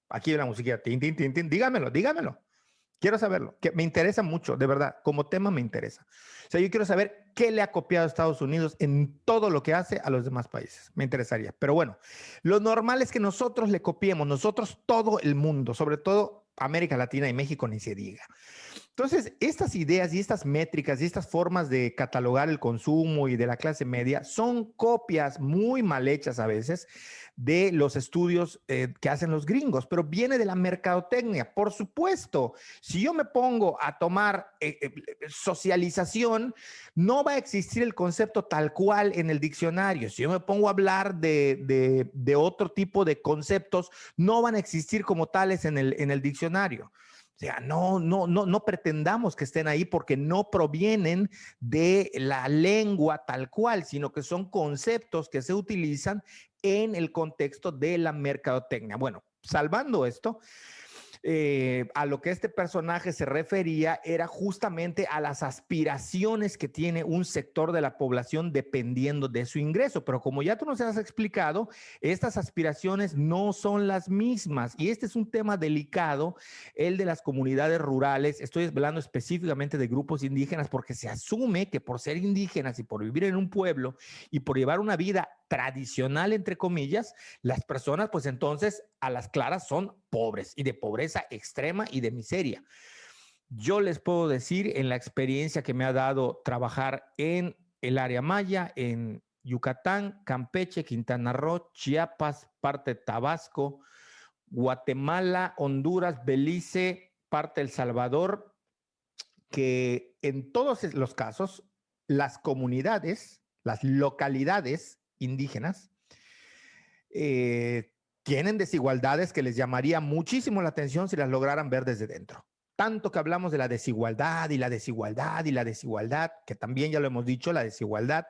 [SPEAKER 1] Aquí hay la musiquita, tin, tin, tin, tin, dígamelo, dígamelo. Quiero saberlo, que me interesa mucho, de verdad, como tema me interesa. O sea, yo quiero saber qué le ha copiado a Estados Unidos en todo lo que hace a los demás países. Me interesaría. Pero bueno, lo normal es que nosotros le copiemos, nosotros todo el mundo, sobre todo América Latina y México, ni se diga. Entonces, estas ideas y estas métricas y estas formas de catalogar el consumo y de la clase media son copias muy mal hechas a veces de los estudios que hacen los gringos, pero viene de la mercadotecnia. Por supuesto, si yo me pongo a tomar socialización, no va a existir el concepto tal cual en el diccionario. Si yo me pongo a hablar de otro tipo de conceptos, no van a existir como tales en el diccionario. O sea, no pretendamos que estén ahí porque no provienen de la lengua tal cual, sino que son conceptos que se utilizan en el contexto de la mercadotecnia. Bueno, salvando esto, a lo que este personaje se refería era justamente a las aspiraciones que tiene un sector de la población dependiendo de su ingreso. Pero como ya tú nos has explicado, estas aspiraciones no son las mismas. Y este es un tema delicado, el de las comunidades rurales. Estoy hablando específicamente de grupos indígenas porque se asume que por ser indígenas y por vivir en un pueblo y por llevar una vida tradicional, entre comillas, las personas pues entonces a las claras son pobres y de pobreza extrema y de miseria. Yo les puedo decir en la experiencia que me ha dado trabajar en el área maya, en Yucatán, Campeche, Quintana Roo, Chiapas, parte de Tabasco, Guatemala, Honduras, Belice, parte de El Salvador, que en todos los casos las comunidades, las localidades indígenas tienen desigualdades que les llamaría muchísimo la atención si las lograran ver desde dentro. Tanto que hablamos de la desigualdad y la desigualdad y la desigualdad, que también ya lo hemos dicho, la desigualdad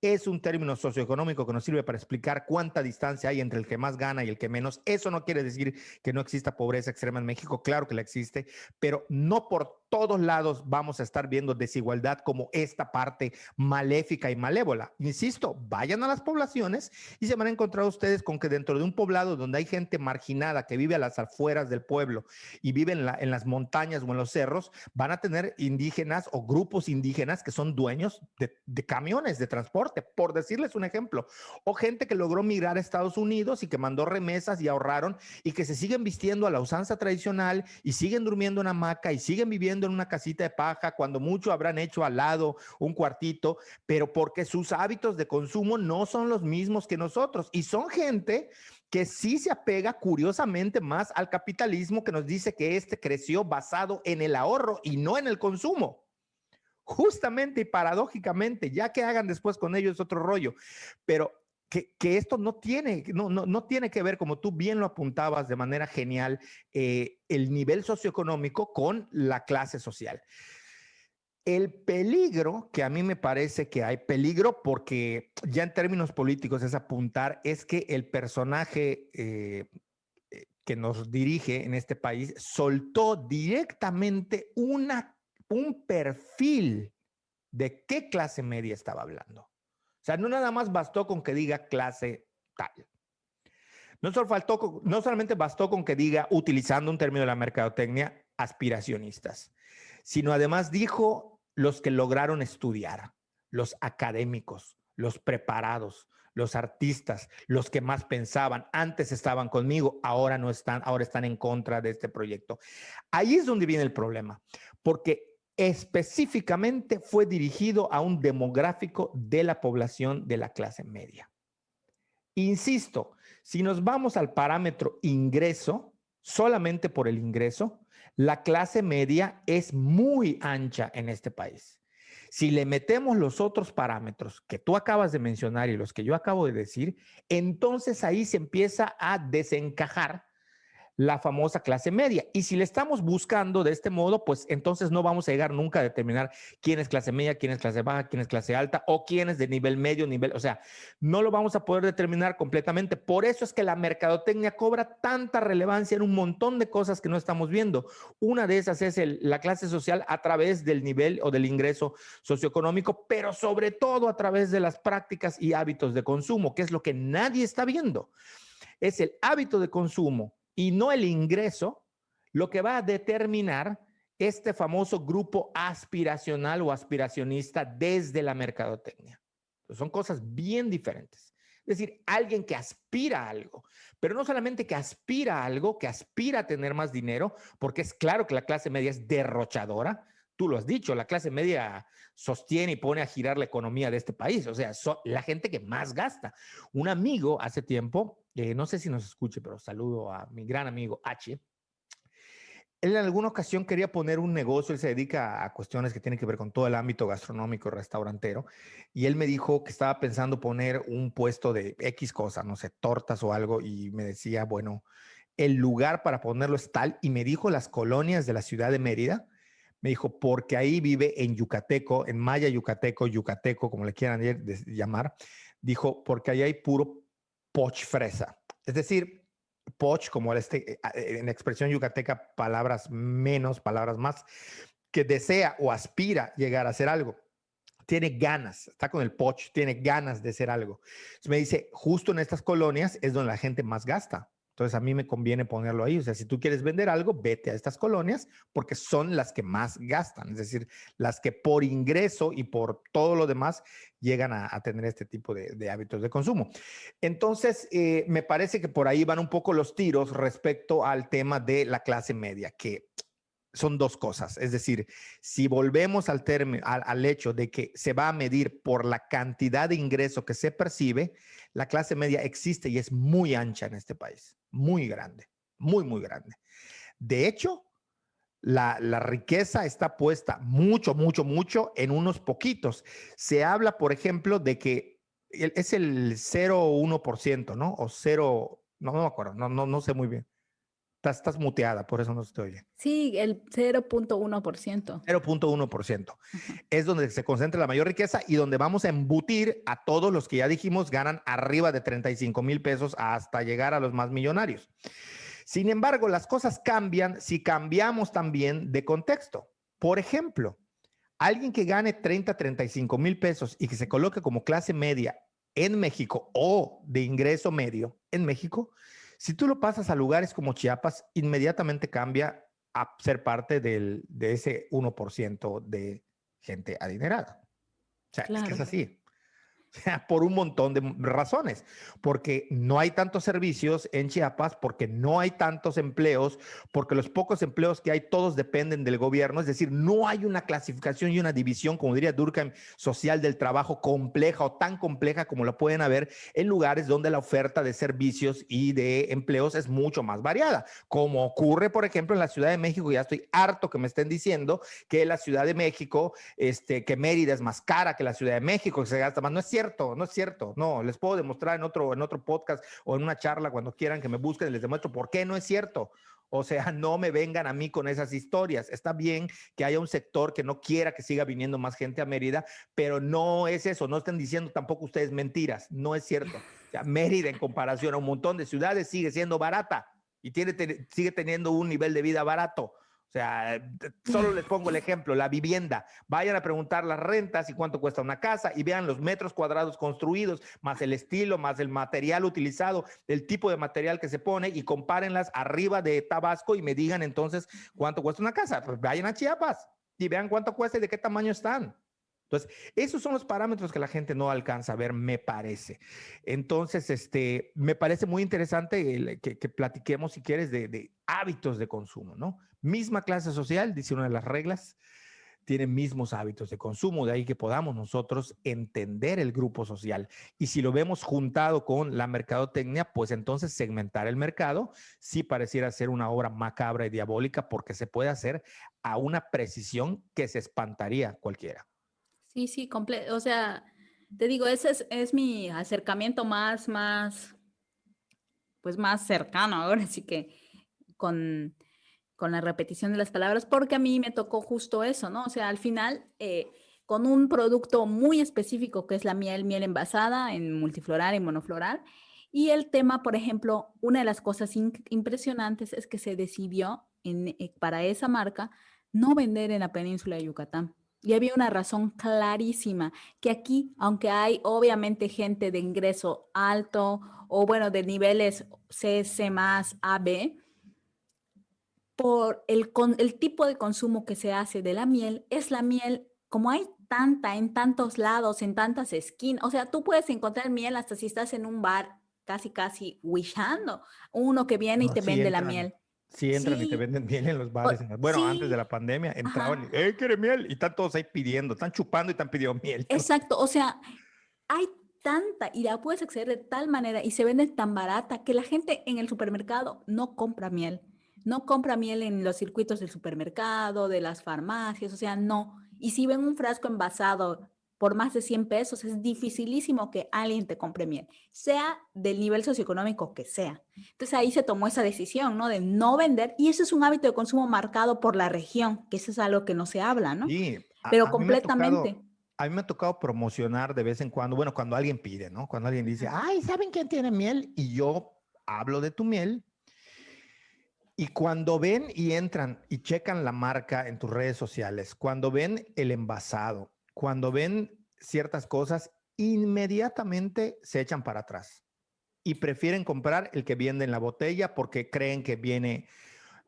[SPEAKER 1] es un término socioeconómico que nos sirve para explicar cuánta distancia hay entre el que más gana y el que menos. Eso no quiere decir que no exista pobreza extrema en México, claro que la existe, pero no por todos lados vamos a estar viendo desigualdad como esta parte maléfica y malévola. Insisto, vayan a las poblaciones y se van a encontrar ustedes con que dentro de un poblado donde hay gente marginada que vive a las afueras del pueblo y vive en las montañas o en los cerros, van a tener indígenas o grupos indígenas que son dueños de camiones de transporte, por decirles un ejemplo, o gente que logró migrar a Estados Unidos y que mandó remesas y ahorraron y que se siguen vistiendo a la usanza tradicional y siguen durmiendo en hamaca y siguen viviendo en una casita de paja, cuando mucho habrán hecho al lado un cuartito, pero porque sus hábitos de consumo no son los mismos que nosotros y son gente que sí se apega curiosamente más al capitalismo que nos dice que este creció basado en el ahorro y no en el consumo. Justamente y paradójicamente, ya que hagan después con ellos otro rollo, pero que esto no tiene que ver, como tú bien lo apuntabas de manera genial, el nivel socioeconómico con la clase social. El peligro, que a mí me parece que hay peligro, porque ya en términos políticos es apuntar, es que el personaje que nos dirige en este país soltó directamente un perfil de qué clase media estaba hablando. O sea, no nada más bastó con que diga clase tal. No solamente bastó con que diga, utilizando un término de la mercadotecnia, aspiracionistas, sino además dijo los que lograron estudiar, los académicos, los preparados, los artistas, los que más pensaban, antes estaban conmigo, ahora no están, ahora están en contra de este proyecto. Ahí es donde viene el problema, porque específicamente fue dirigido a un demográfico de la población de la clase media. Insisto, si nos vamos al parámetro ingreso, solamente por el ingreso, la clase media es muy ancha en este país. Si le metemos los otros parámetros que tú acabas de mencionar y los que yo acabo de decir, entonces ahí se empieza a desencajar la famosa clase media. Y si le estamos buscando de este modo, pues entonces no vamos a llegar nunca a determinar quién es clase media, quién es clase baja, quién es clase alta o quién es de nivel medio, nivel, o sea, no lo vamos a poder determinar completamente. Por eso es que la mercadotecnia cobra tanta relevancia en un montón de cosas que no estamos viendo. Una de esas es la clase social a través del nivel o del ingreso socioeconómico, pero sobre todo a través de las prácticas y hábitos de consumo, que es lo que nadie está viendo. Es el hábito de consumo y no el ingreso lo que va a determinar este famoso grupo aspiracional o aspiracionista desde la mercadotecnia. Son cosas bien diferentes. Es decir, alguien que aspira a algo, pero no solamente que aspira a algo, que aspira a tener más dinero, porque es claro que la clase media es derrochadora. Tú lo has dicho, la clase media sostiene y pone a girar la economía de este país. O sea, la gente que más gasta. Un amigo hace tiempo, no sé si nos escuche, pero saludo a mi gran amigo H. Él en alguna ocasión quería poner un negocio, él se dedica a cuestiones que tienen que ver con todo el ámbito gastronómico, restaurantero, y él me dijo que estaba pensando poner un puesto de X cosa, no sé, tortas o algo, y me decía, bueno, el lugar para ponerlo es tal, y me dijo las colonias de la ciudad de Mérida, me dijo, porque ahí vive en yucateco, en maya yucateco, yucateco, como le quieran llamar, dijo, porque ahí hay puro poch fresa. Es decir, poch, como en expresión yucateca, palabras menos, palabras más, que desea o aspira llegar a hacer algo. Tiene ganas, está con el poch, tiene ganas de hacer algo. Entonces me dice, justo en estas colonias es donde la gente más gasta. Entonces a mí me conviene ponerlo ahí. O sea, si tú quieres vender algo, vete a estas colonias porque son las que más gastan. Es decir, las que por ingreso y por todo lo demás llegan a tener este tipo de hábitos de consumo. Entonces, me parece que por ahí van un poco los tiros respecto al tema de la clase media, que son dos cosas. Es decir, si volvemos al hecho de que se va a medir por la cantidad de ingreso que se percibe, la clase media existe y es muy ancha en este país, muy grande, muy, muy grande. De hecho, la riqueza está puesta mucho, mucho, mucho en unos poquitos. Se habla, por ejemplo, de que es el 0,1%, ¿no? O 0, no me acuerdo, no sé muy bien. Estás muteada, por eso no se te oye.
[SPEAKER 2] Sí, el 0,1%.
[SPEAKER 1] 0,1%.
[SPEAKER 2] Ajá.
[SPEAKER 1] Es donde se concentra la mayor riqueza y donde vamos a embutir a todos los que ya dijimos ganan arriba de 35,000 pesos hasta llegar a los más millonarios. Sin embargo, las cosas cambian si cambiamos también de contexto. Por ejemplo, alguien que gane 35,000 pesos y que se coloque como clase media en México o de ingreso medio en México, si tú lo pasas a lugares como Chiapas, inmediatamente cambia a ser parte de ese 1% de gente adinerada. O sea, es que es
[SPEAKER 2] Claro.
[SPEAKER 1] así. Por un montón de razones, porque no hay tantos servicios en Chiapas, porque no hay tantos empleos, porque los pocos empleos que hay todos dependen del gobierno, es decir, no hay una clasificación y una división, como diría Durkheim, social del trabajo compleja o tan compleja como lo pueden haber en lugares donde la oferta de servicios y de empleos es mucho más variada, como ocurre, por ejemplo, en la Ciudad de México. Ya estoy harto que me estén diciendo que la Ciudad de México, que Mérida es más cara que la Ciudad de México, que se gasta más. No es cierto, no es cierto. No, les puedo demostrar en otro podcast o en una charla cuando quieran que me busquen y les demuestro por qué no es cierto. O sea, no me vengan a mí con esas historias. Está bien que haya un sector que no quiera que siga viniendo más gente a Mérida, pero no es eso. No estén diciendo tampoco ustedes mentiras. No es cierto. O sea, Mérida en comparación a un montón de ciudades sigue siendo barata y sigue teniendo un nivel de vida barato. O sea, solo les pongo el ejemplo, la vivienda. Vayan a preguntar las rentas y cuánto cuesta una casa y vean los metros cuadrados construidos, más el estilo, más el material utilizado, el tipo de material que se pone y compárenlas arriba de Tabasco y me digan entonces cuánto cuesta una casa. Pues vayan a Chiapas y vean cuánto cuesta y de qué tamaño están. Entonces, esos son los parámetros que la gente no alcanza a ver, me parece. Entonces, me parece muy interesante que platiquemos, si quieres, de hábitos de consumo, ¿no? Misma clase social, dice una de las reglas, tiene mismos hábitos de consumo, de ahí que podamos nosotros entender el grupo social. Y si lo vemos juntado con la mercadotecnia, pues entonces segmentar el mercado sí pareciera ser una obra macabra y diabólica porque se puede hacer a una precisión que se espantaría cualquiera.
[SPEAKER 2] Sí, sí, o sea, te digo, ese es mi acercamiento pues más cercano ahora, sí que con, con la repetición de las palabras, porque a mí me tocó justo eso, ¿no? O sea, al final, con un producto muy específico que es la miel envasada en multifloral y monofloral. Y el tema, por ejemplo, una de las cosas impresionantes es que se decidió para esa marca no vender en la península de Yucatán. Y había una razón clarísima, que aquí, aunque hay obviamente gente de ingreso alto o bueno, de niveles C, C más, A, B, por el tipo de consumo que se hace de la miel, es la miel, como hay tanta en tantos lados, en tantas esquinas, o sea, tú puedes encontrar miel hasta si estás en un bar casi wishando, uno que viene y
[SPEAKER 1] No,
[SPEAKER 2] te vende la miel.
[SPEAKER 1] sí entran y te
[SPEAKER 2] Sí,
[SPEAKER 1] venden miel en los bares. Bueno, antes de
[SPEAKER 2] sí,
[SPEAKER 1] la pandemia entraban y,
[SPEAKER 2] ajá,
[SPEAKER 1] ¿quiere miel? Y están todos ahí pidiendo, están chupando y están pidiendo miel.
[SPEAKER 2] exacto, o sea, hay tanta y la puedes acceder de tal manera y se vende tan barata que la gente en el supermercado no compra miel. No compra miel en los circuitos del supermercado, de las farmacias, o sea, no. Y si ven un frasco envasado por más de 100 pesos, es dificilísimo que alguien te compre miel, sea del nivel socioeconómico que sea. Entonces ahí se tomó esa decisión, ¿no? De no vender, y eso es un hábito de consumo marcado por la región, que eso es algo que no se habla, ¿no?
[SPEAKER 1] Sí,
[SPEAKER 2] Pero
[SPEAKER 1] a mí me ha tocado,
[SPEAKER 2] completamente.
[SPEAKER 1] a mí me ha tocado promocionar de vez en cuando, bueno, cuando alguien pide, ¿no? Cuando alguien dice,
[SPEAKER 2] Ajá.
[SPEAKER 1] ay, ¿saben quién tiene miel? Y yo hablo de tu miel. Y cuando ven y entran y checan la marca en tus redes sociales, cuando ven el envasado, cuando ven ciertas cosas, inmediatamente se echan para atrás y prefieren comprar el que viene en la botella porque creen que viene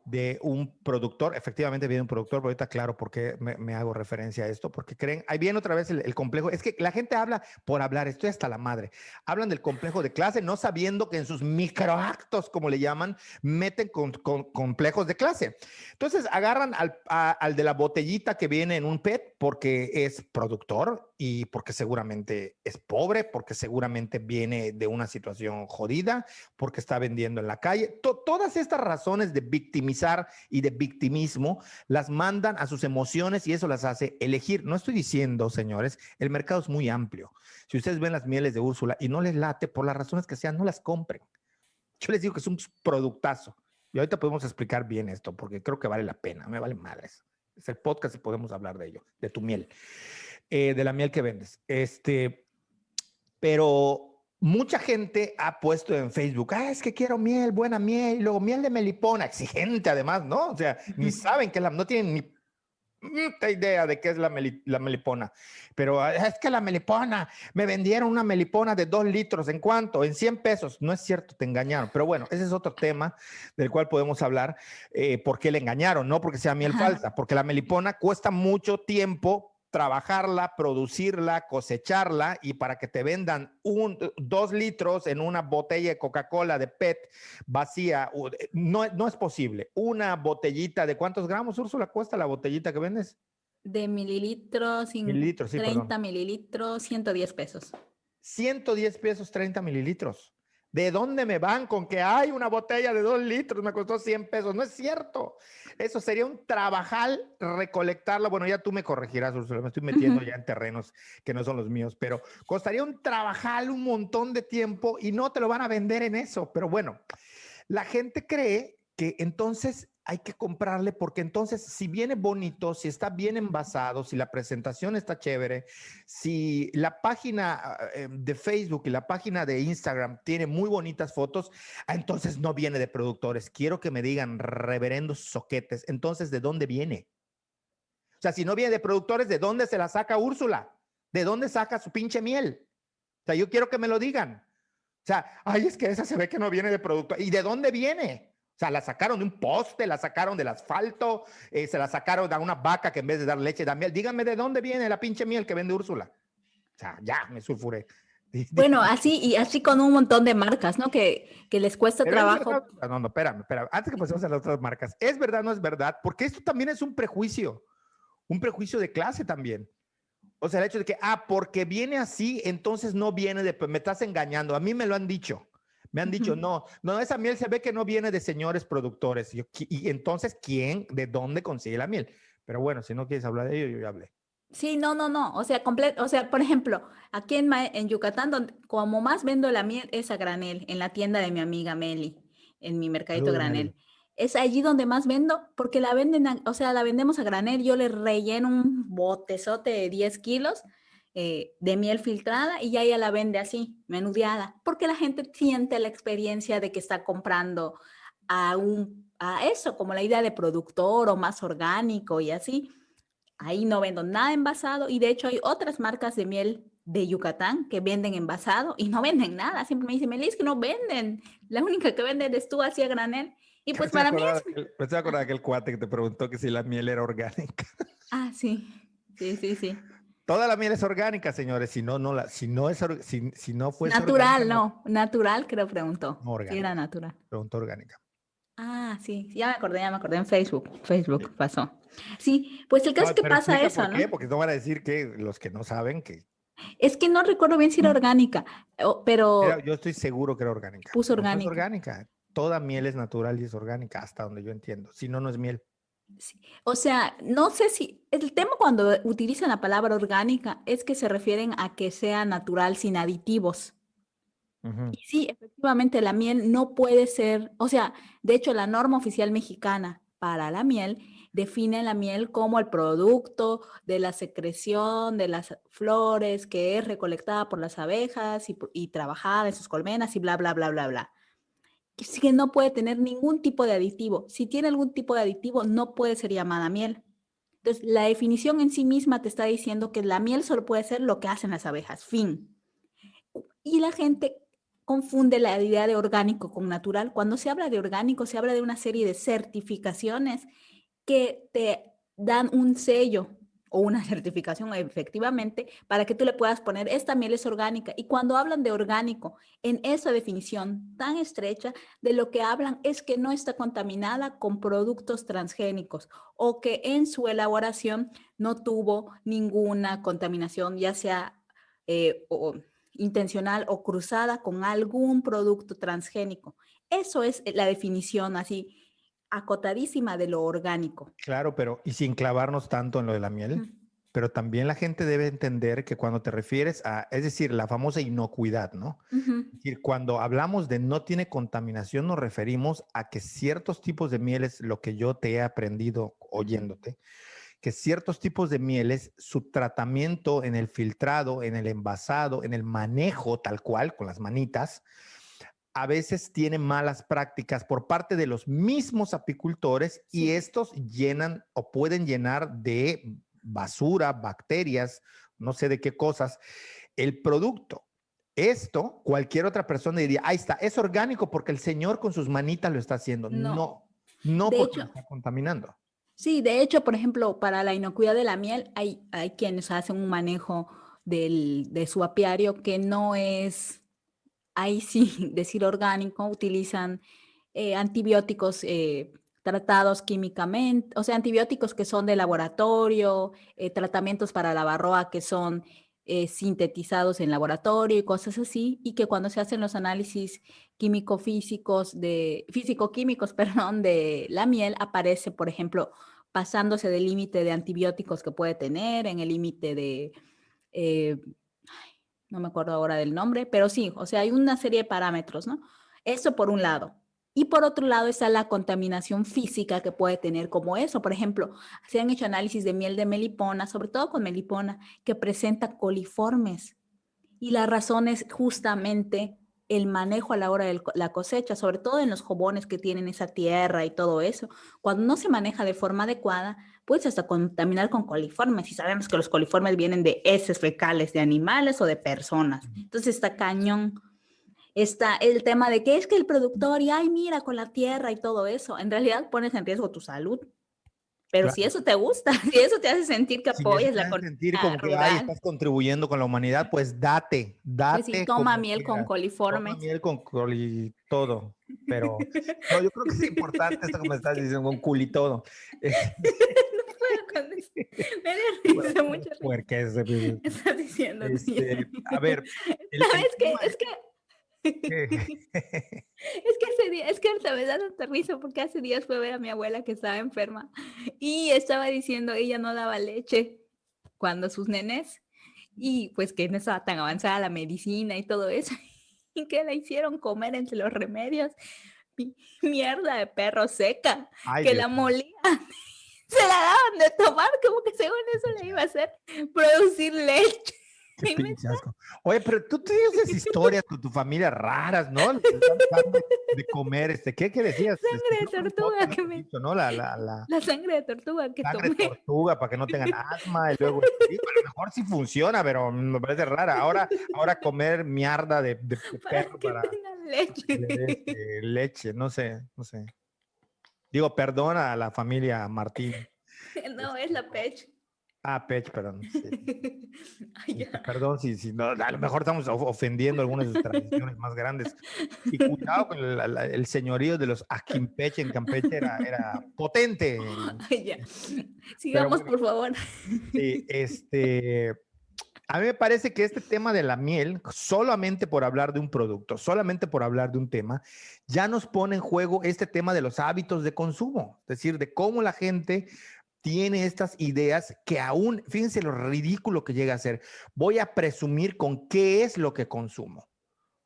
[SPEAKER 1] de un productor, efectivamente viene un productor, pero ahorita claro por qué me hago referencia a esto, porque creen, ahí viene otra vez el complejo, es que la gente habla por hablar, estoy hasta la madre, hablan del complejo de clase, no sabiendo que en sus microactos, como le llaman, meten con complejos de clase. Entonces agarran al de la botellita que viene en un PET porque es productor y porque seguramente es pobre, porque seguramente viene de una situación jodida, porque está vendiendo en la calle. Todas estas razones de victimizar y de victimismo las mandan a sus emociones y eso las hace elegir. No estoy diciendo, señores, el mercado es muy amplio. Si ustedes ven las mieles de Úrsula y no les late por las razones que sean, no las compren. Yo les digo que es un productazo. Y ahorita podemos explicar bien esto porque creo que vale la pena. Me vale madres. Es el podcast y podemos hablar de ello, de tu miel, de la miel que vendes. Pero mucha gente ha puesto en Facebook, es que quiero miel, buena miel, y luego miel de melipona, exigente además, ¿no? O sea, ni saben que no tienen ni idea de qué es la melipona. Pero es que la melipona, me vendieron una melipona de 2 litros, ¿en cuánto? En 100 pesos. No es cierto, te engañaron. Pero bueno, ese es otro tema del cual podemos hablar, por qué le engañaron, no porque sea miel
[SPEAKER 2] Ajá.
[SPEAKER 1] falsa, porque la melipona cuesta mucho tiempo trabajarla, producirla, cosecharla y para que te vendan 2 litros en una botella de Coca-Cola de PET vacía, no es posible. Una botellita de ¿cuántos gramos, Úrsula, cuesta la botellita que vendes?
[SPEAKER 2] De mililitros,
[SPEAKER 1] Mililitros, sí, perdón.
[SPEAKER 2] 30 mililitros, 110 pesos.
[SPEAKER 1] 110 pesos, 30 mililitros. ¿De dónde me van con que hay una botella de 2 litros? Me costó 100 pesos. No es cierto. Eso sería un trabajal recolectarla. Bueno, ya tú me corregirás, Ursula. Me estoy metiendo ya en terrenos que no son los míos, pero costaría un trabajal un montón de tiempo y no te lo van a vender en eso. Pero bueno, la gente cree que entonces hay que comprarle porque entonces si viene bonito, si está bien envasado, si la presentación está chévere, si la página de Facebook y la página de Instagram tiene muy bonitas fotos, entonces no viene de productores. Quiero que me digan, reverendos soquetes, entonces ¿de dónde viene? O sea, si no viene de productores, ¿de dónde se la saca Úrsula? ¿De dónde saca su pinche miel? O sea, yo quiero que me lo digan. O sea, ay, es que esa se ve que no viene de producto. ¿Y de dónde viene? O sea, la sacaron de un poste, la sacaron del asfalto, se la sacaron de una vaca que en vez de dar leche da miel. Díganme de dónde viene la pinche miel que vende Úrsula. O sea, ya me sulfuré.
[SPEAKER 2] Bueno, así y así con un montón de marcas, ¿no? Que les cuesta
[SPEAKER 1] Pero es verdad.
[SPEAKER 2] trabajo.
[SPEAKER 1] No, no, espérame. Antes que pasemos a las otras marcas, ¿es verdad o no es verdad? Porque esto también es un prejuicio de clase también. O sea, el hecho de que, porque viene así, entonces no viene de, me estás engañando. A mí me lo han dicho. Me han dicho, no, esa miel se ve que no viene de señores productores. Y entonces, ¿quién, de dónde consigue la miel? Pero bueno, si no quieres hablar de ello, yo ya hablé.
[SPEAKER 2] Sí, no. O sea, o sea, por ejemplo, aquí en Yucatán, donde como más vendo la miel es a granel, en la tienda de mi amiga Meli, en mi mercadito
[SPEAKER 1] Saludos, Meli.
[SPEAKER 2] granel. Es allí donde más vendo, porque la venden, o sea, la vendemos a granel. Yo le relleno un botezote de 10 kilos de miel filtrada y ya ella la vende así, menudeada, porque la gente siente la experiencia de que está comprando a eso, como la idea de productor o más orgánico y así. Ahí no vendo nada envasado y de hecho hay otras marcas de miel de Yucatán que venden envasado y no venden nada. Siempre me dicen, Melis, que no venden. La única que vende es tú así a granel. Y
[SPEAKER 1] Me
[SPEAKER 2] pues
[SPEAKER 1] estoy
[SPEAKER 2] para mí
[SPEAKER 1] acordando
[SPEAKER 2] es...
[SPEAKER 1] de aquel cuate que te preguntó que si la miel era orgánica.
[SPEAKER 2] Ah, sí, sí.
[SPEAKER 1] Toda la miel es orgánica, señores. Si no, si no fuese orgánica,
[SPEAKER 2] Natural,
[SPEAKER 1] no,
[SPEAKER 2] no. Natural, creo, preguntó.
[SPEAKER 1] no
[SPEAKER 2] Sí, era
[SPEAKER 1] orgánica.
[SPEAKER 2] natural.
[SPEAKER 1] Preguntó orgánica.
[SPEAKER 2] Ah, sí, ya me acordé en Facebook. Facebook pasó. Sí, pues el caso
[SPEAKER 1] No,
[SPEAKER 2] es que
[SPEAKER 1] pero
[SPEAKER 2] pasa
[SPEAKER 1] explica
[SPEAKER 2] eso,
[SPEAKER 1] por qué,
[SPEAKER 2] ¿no?
[SPEAKER 1] porque no van a decir que los que no saben que
[SPEAKER 2] Es que no recuerdo bien si era orgánica, pero
[SPEAKER 1] yo estoy seguro que era orgánica.
[SPEAKER 2] puso
[SPEAKER 1] No es
[SPEAKER 2] orgánica.
[SPEAKER 1] orgánica. Toda miel es natural y es orgánica, hasta donde yo entiendo. Si no, no es miel.
[SPEAKER 2] Sí. O sea, no sé si el tema cuando utilizan la palabra orgánica es que se refieren a que sea natural sin aditivos.
[SPEAKER 1] Ujú.
[SPEAKER 2] Y sí, efectivamente la miel no puede ser, o sea, de hecho la norma oficial mexicana para la miel define la miel como el producto de la secreción de las flores que es recolectada por las abejas y trabajada en sus colmenas y bla, bla, bla, bla, bla. Que no puede tener ningún tipo de aditivo. Si tiene algún tipo de aditivo, no puede ser llamada miel. Entonces, la definición en sí misma te está diciendo que la miel solo puede ser lo que hacen las abejas, fin. Y la gente confunde la idea de orgánico con natural. Cuando se habla de orgánico, se habla de una serie de certificaciones que te dan un sello o una certificación efectivamente para que tú le puedas poner esta miel es orgánica. Y cuando hablan de orgánico, en esa definición tan estrecha, de lo que hablan es que no está contaminada con productos transgénicos o que en su elaboración no tuvo ninguna contaminación, ya sea intencional o cruzada con algún producto transgénico. Eso es la definición así acotadísima de lo orgánico.
[SPEAKER 1] Claro, pero y sin clavarnos tanto en lo de la
[SPEAKER 2] Ujú,
[SPEAKER 1] miel, pero también la gente debe entender que cuando te refieres a, es decir, la famosa inocuidad, ¿no?
[SPEAKER 2] ujú,
[SPEAKER 1] Es decir, cuando hablamos de no tiene contaminación, nos referimos a que ciertos tipos de mieles, lo que yo te he aprendido
[SPEAKER 2] ujú.
[SPEAKER 1] oyéndote, que ciertos tipos de mieles, su tratamiento en el filtrado, en el envasado, en el manejo tal cual, con las manitas, a veces tienen malas prácticas por parte de los mismos apicultores y
[SPEAKER 2] Sí,
[SPEAKER 1] estos llenan o pueden llenar de basura, bacterias, no sé de qué cosas, el producto. Esto, cualquier otra persona diría, ahí está, es orgánico porque el señor con sus manitas lo está haciendo.
[SPEAKER 2] no.
[SPEAKER 1] No, no
[SPEAKER 2] De
[SPEAKER 1] porque lo
[SPEAKER 2] hecho,
[SPEAKER 1] está contaminando.
[SPEAKER 2] sí, de hecho, por ejemplo, para la inocuidad de la miel, hay quienes hacen un manejo de su apiario que no es, ahí sí, decir orgánico, utilizan antibióticos tratados químicamente, o sea, antibióticos que son de laboratorio, tratamientos para la varroa que son sintetizados en laboratorio y cosas así, y que cuando se hacen los análisis químico-físicos físico-químicos, perdón, de la miel, aparece, por ejemplo, pasándose del límite de antibióticos que puede tener, en el límite de, eh, no me acuerdo ahora del nombre, pero sí, o sea, hay una serie de parámetros, ¿no? Eso por un lado. Y por otro lado está la contaminación física que puede tener como eso. Por ejemplo, se han hecho análisis de miel de melipona, sobre todo con melipona, que presenta coliformes. Y la razón es justamente el manejo a la hora de la cosecha, sobre todo en los jabones que tienen esa tierra y todo eso. Cuando no se maneja de forma adecuada, puedes hasta contaminar con coliformes. Y sabemos que los coliformes vienen de heces fecales de animales o de personas. Entonces está cañón. Está el tema de que es que el productor y, ay, mira, con la tierra y todo eso. En realidad pones en riesgo tu salud. Pero si
[SPEAKER 1] Claro.
[SPEAKER 2] eso te gusta, si eso te hace sentir que
[SPEAKER 1] Si eso
[SPEAKER 2] apoyas
[SPEAKER 1] te
[SPEAKER 2] la
[SPEAKER 1] hace sentir
[SPEAKER 2] economía
[SPEAKER 1] como que, ay,
[SPEAKER 2] rural,
[SPEAKER 1] estás contribuyendo con la humanidad, pues
[SPEAKER 2] pues sí,
[SPEAKER 1] date
[SPEAKER 2] toma
[SPEAKER 1] como
[SPEAKER 2] miel con
[SPEAKER 1] quieras. Toma
[SPEAKER 2] coliformes.
[SPEAKER 1] miel con coli todo. Pero, no, yo creo que es importante esto que me
[SPEAKER 2] Es
[SPEAKER 1] estás
[SPEAKER 2] que
[SPEAKER 1] diciendo, con culi todo.
[SPEAKER 2] no puedo con eso. Me da risa, mucha risa.
[SPEAKER 1] Porque
[SPEAKER 2] Estás diciendo tú ya.
[SPEAKER 1] a ver, el
[SPEAKER 2] ¿Sabes qué?
[SPEAKER 1] tema
[SPEAKER 2] Es que
[SPEAKER 1] que...
[SPEAKER 2] es que ese día, es que ahorita me da tanta risa porque hace días fue a ver a mi abuela que estaba enferma y estaba diciendo ella no daba leche cuando sus nenes y pues que no estaba tan avanzada la medicina y todo eso y que la hicieron comer entre los remedios mierda de perro seca,
[SPEAKER 1] Ay,
[SPEAKER 2] que
[SPEAKER 1] Dios
[SPEAKER 2] la
[SPEAKER 1] mío.
[SPEAKER 2] molían, se la daban de tomar como que según eso le iba a hacer producir leche.
[SPEAKER 1] Qué
[SPEAKER 2] Y me
[SPEAKER 1] pinche asco. Oye, pero tú tienes esas historias con tu familia raras, ¿no? Les dan de comer, ¿qué decías?
[SPEAKER 2] sangre de
[SPEAKER 1] Creo que un pote,
[SPEAKER 2] tortuga
[SPEAKER 1] ¿no?
[SPEAKER 2] que
[SPEAKER 1] Has
[SPEAKER 2] me
[SPEAKER 1] dicho, ¿no? La
[SPEAKER 2] la sangre de tortuga que
[SPEAKER 1] sangre de
[SPEAKER 2] tomé.
[SPEAKER 1] tortuga para que no tengan asma y luego, digo, a lo mejor sí funciona, pero me parece rara. Ahora comer mierda de
[SPEAKER 2] Para
[SPEAKER 1] perro
[SPEAKER 2] que
[SPEAKER 1] para
[SPEAKER 2] tengan
[SPEAKER 1] que le des
[SPEAKER 2] leche.
[SPEAKER 1] leche, no sé, no sé. Digo, perdón a la familia Martín.
[SPEAKER 2] No, es la pech.
[SPEAKER 1] Pech, perdón. Sí.
[SPEAKER 2] Ay, ya.
[SPEAKER 1] Perdón si no, a lo mejor estamos ofendiendo algunas de sus tradiciones más grandes. Y cuidado con el señorío de los Aquimpeche en Campeche, era potente.
[SPEAKER 2] Ay, ya.
[SPEAKER 1] Pero
[SPEAKER 2] Sigamos,
[SPEAKER 1] bueno,
[SPEAKER 2] por favor.
[SPEAKER 1] sí, a mí me parece que este tema de la miel, solamente por hablar de un producto, solamente por hablar de un tema, ya nos pone en juego este tema de los hábitos de consumo, es decir, de cómo la gente tiene estas ideas que aún, fíjense lo ridículo que llega a ser, voy a presumir con qué es lo que consumo.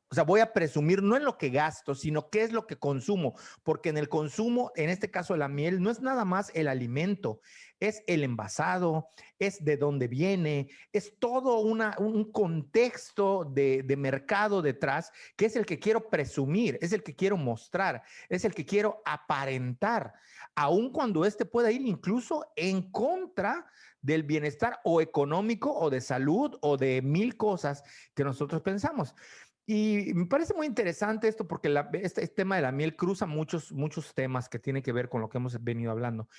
[SPEAKER 1] O sea, voy a presumir no en lo que gasto, sino qué es lo que consumo, porque en el consumo, en este caso la miel, no es nada más el alimento, es el envasado, es de dónde viene, es todo un contexto de mercado detrás, que es el que quiero presumir, es el que quiero mostrar, es el que quiero aparentar, aun cuando este pueda ir incluso en contra del bienestar o económico o de salud o de mil cosas que nosotros pensamos. Y me parece muy interesante esto porque este tema de la miel cruza muchos temas que tienen que ver con lo que hemos venido hablando.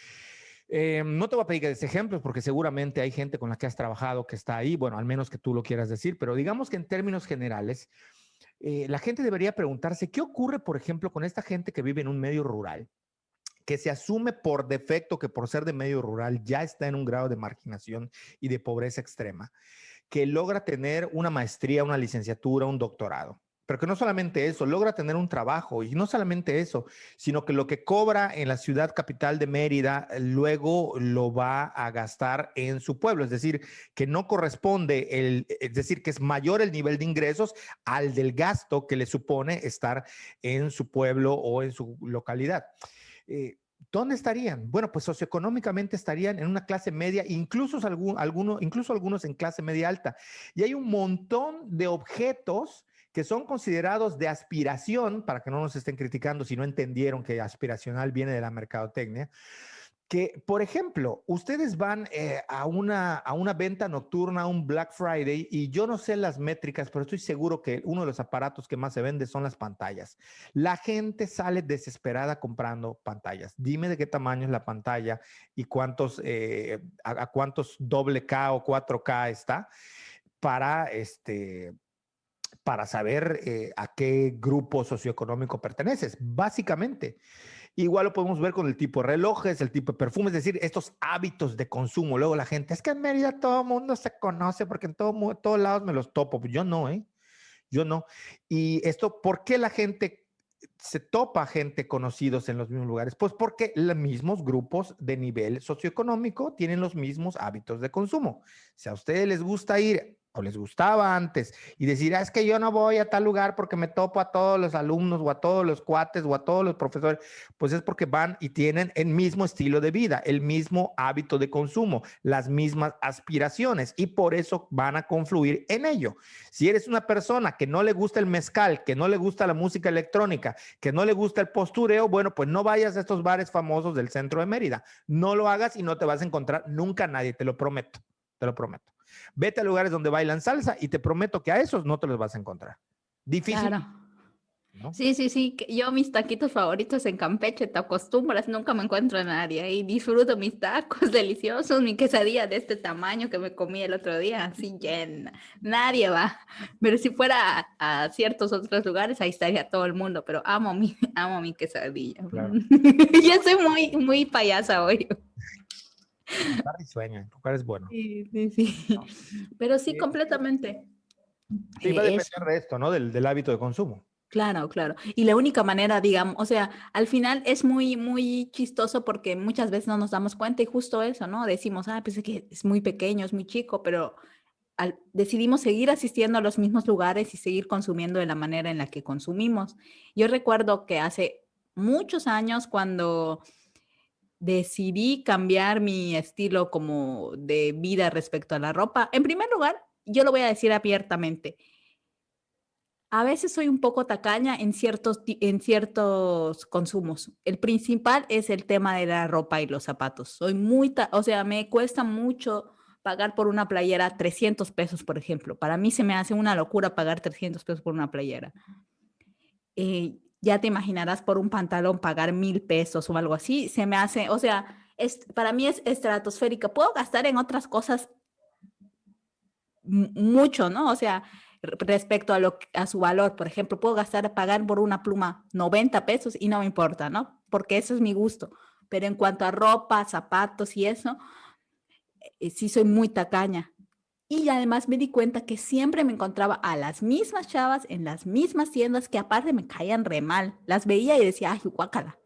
[SPEAKER 1] No te voy a pedir que des ejemplos porque seguramente hay gente con la que has trabajado que está ahí, bueno, al menos que tú lo quieras decir, pero digamos que en términos generales, la gente debería preguntarse qué ocurre, por ejemplo, con esta gente que vive en un medio rural, que se asume por defecto que por ser de medio rural ya está en un grado de marginación y de pobreza extrema, que logra tener una maestría, una licenciatura, un doctorado. Pero que no solamente eso, logra tener un trabajo y no solamente eso, sino que lo que cobra en la ciudad capital de Mérida luego lo va a gastar en su pueblo, es decir, que no corresponde, es decir, que es mayor el nivel de ingresos al del gasto que le supone estar en su pueblo o en su localidad. ¿Dónde estarían? Bueno, pues socioeconómicamente estarían en una clase media, incluso algunos en clase media alta. Y hay un montón de objetos que son considerados de aspiración, para que no nos estén criticando si no entendieron que aspiracional viene de la mercadotecnia, que, por ejemplo, ustedes van a una venta nocturna, a un Black Friday, y yo no sé las métricas, pero estoy seguro que uno de los aparatos que más se vende son las pantallas. La gente sale desesperada comprando pantallas. Dime de qué tamaño es la pantalla y a cuántos doble K o 4K está para, para saber a qué grupo socioeconómico perteneces, básicamente. Igual lo podemos ver con el tipo de relojes, el tipo de perfumes, es decir, estos hábitos de consumo. Luego la gente, es que en Mérida todo el mundo se conoce porque en todos lados me los topo. Yo no, ¿eh? Yo no. Y esto, ¿por qué la gente se topa gente conocidos en los mismos lugares? Pues porque los mismos grupos de nivel socioeconómico tienen los mismos hábitos de consumo. Si a ustedes les gusta ir o les gustaba antes y decir, es que yo no voy a tal lugar porque me topo a todos los alumnos o a todos los cuates o a todos los profesores, pues es porque van y tienen el mismo estilo de vida, el mismo hábito de consumo, las mismas aspiraciones y por eso van a confluir en ello. Si eres una persona que no le gusta el mezcal, que no le gusta la música electrónica, que no le gusta el postureo, bueno, pues no vayas a estos bares famosos del centro de Mérida. No lo hagas y no te vas a encontrar nunca a nadie, te lo prometo, te lo prometo. Vete a lugares donde bailan salsa y te prometo que a esos no te los vas a encontrar. Difícil,
[SPEAKER 2] Claro.
[SPEAKER 1] ¿no?
[SPEAKER 2] Sí, sí, sí. Yo mis taquitos favoritos en Campeche, te acostumbras, nunca me encuentro a nadie y disfruto mis tacos deliciosos, mi quesadilla de este tamaño que me comí el otro día, así llena. Nadie va. Pero si fuera a ciertos otros lugares, ahí estaría todo el mundo, pero amo mi quesadilla.
[SPEAKER 1] Claro.
[SPEAKER 2] Ya soy muy, muy payasa hoy.
[SPEAKER 1] Está risueña, el lugar es bueno.
[SPEAKER 2] Sí, sí, sí.
[SPEAKER 1] ¿No?
[SPEAKER 2] Pero sí,
[SPEAKER 1] Sí,
[SPEAKER 2] completamente.
[SPEAKER 1] sí, va a
[SPEAKER 2] Eso.
[SPEAKER 1] depender de esto, ¿no? Del hábito de consumo.
[SPEAKER 2] Claro, claro. Y la única manera, digamos, o sea, al final es muy, muy chistoso porque muchas veces no nos damos cuenta y justo eso, ¿no? Decimos, ah, pues es que es muy pequeño, es muy chico, pero decidimos seguir asistiendo a los mismos lugares y seguir consumiendo de la manera en la que consumimos. Yo recuerdo que hace muchos años cuando decidí cambiar mi estilo como de vida respecto a la ropa, en primer lugar, yo lo voy a decir abiertamente. A veces soy un poco tacaña en ciertos consumos. El principal es el tema de la ropa y los zapatos. Soy muy, o sea, me cuesta mucho pagar por una playera 300 pesos, por ejemplo. Para mí se me hace una locura pagar 300 pesos por una playera. Ya te imaginarás por un pantalón pagar 1,000 pesos o algo así. Se me hace, o sea, para mí es estratosférica. Puedo gastar en otras cosas mucho, ¿no? O sea, respecto a su valor, por ejemplo, puedo pagar por una pluma 90 pesos y no me importa, ¿no? Porque eso es mi gusto. Pero en cuanto a ropa, zapatos y eso, sí soy muy tacaña. Y además me di cuenta que siempre me encontraba a las mismas chavas en las mismas tiendas que aparte me caían re mal. Las veía y decía, ay, guácala.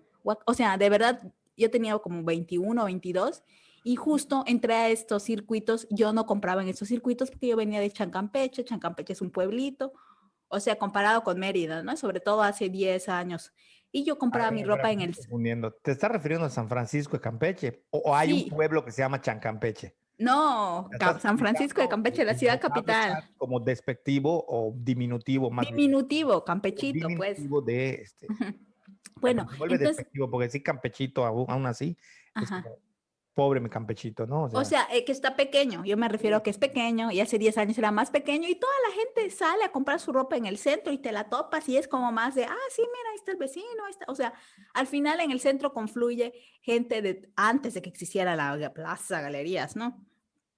[SPEAKER 2] O sea, de verdad, yo tenía como 21 o 22 y justo entré a estos circuitos. Yo no compraba en estos circuitos porque yo venía de Chancampeche. Chancampeche es un pueblito, o sea, comparado con Mérida, ¿no? Sobre todo hace 10 años. Y yo compraba mi
[SPEAKER 1] A ver,
[SPEAKER 2] ropa
[SPEAKER 1] me
[SPEAKER 2] en
[SPEAKER 1] estoy
[SPEAKER 2] el...
[SPEAKER 1] confundiendo. ¿Te estás refiriendo a San Francisco de Campeche? ¿O hay un
[SPEAKER 2] Sí,
[SPEAKER 1] pueblo que se llama Chancampeche?
[SPEAKER 2] no,
[SPEAKER 1] ¿Estás
[SPEAKER 2] San Francisco de
[SPEAKER 1] utilizando
[SPEAKER 2] Campeche, la
[SPEAKER 1] el
[SPEAKER 2] ciudad
[SPEAKER 1] vocablo
[SPEAKER 2] capital.
[SPEAKER 1] chat como despectivo o diminutivo más bien?
[SPEAKER 2] Diminutivo, Campechito, pues.
[SPEAKER 1] Diminutivo de pero
[SPEAKER 2] Bueno,
[SPEAKER 1] se vuelve
[SPEAKER 2] entonces,
[SPEAKER 1] despectivo porque decir Campechito aún así es
[SPEAKER 2] ajá.
[SPEAKER 1] como pobre mi Campechito, ¿no? O
[SPEAKER 2] O
[SPEAKER 1] sea,
[SPEAKER 2] sea, que está pequeño. Yo me refiero a
[SPEAKER 1] sí,
[SPEAKER 2] que es pequeño y hace 10 años era más pequeño y toda la gente sale a comprar su ropa en el centro y te la topas y es como más de, ah, sí, mira, ahí está el vecino, ahí está. O sea, al final en el centro confluye gente de antes de que existiera la plaza, galerías, ¿no?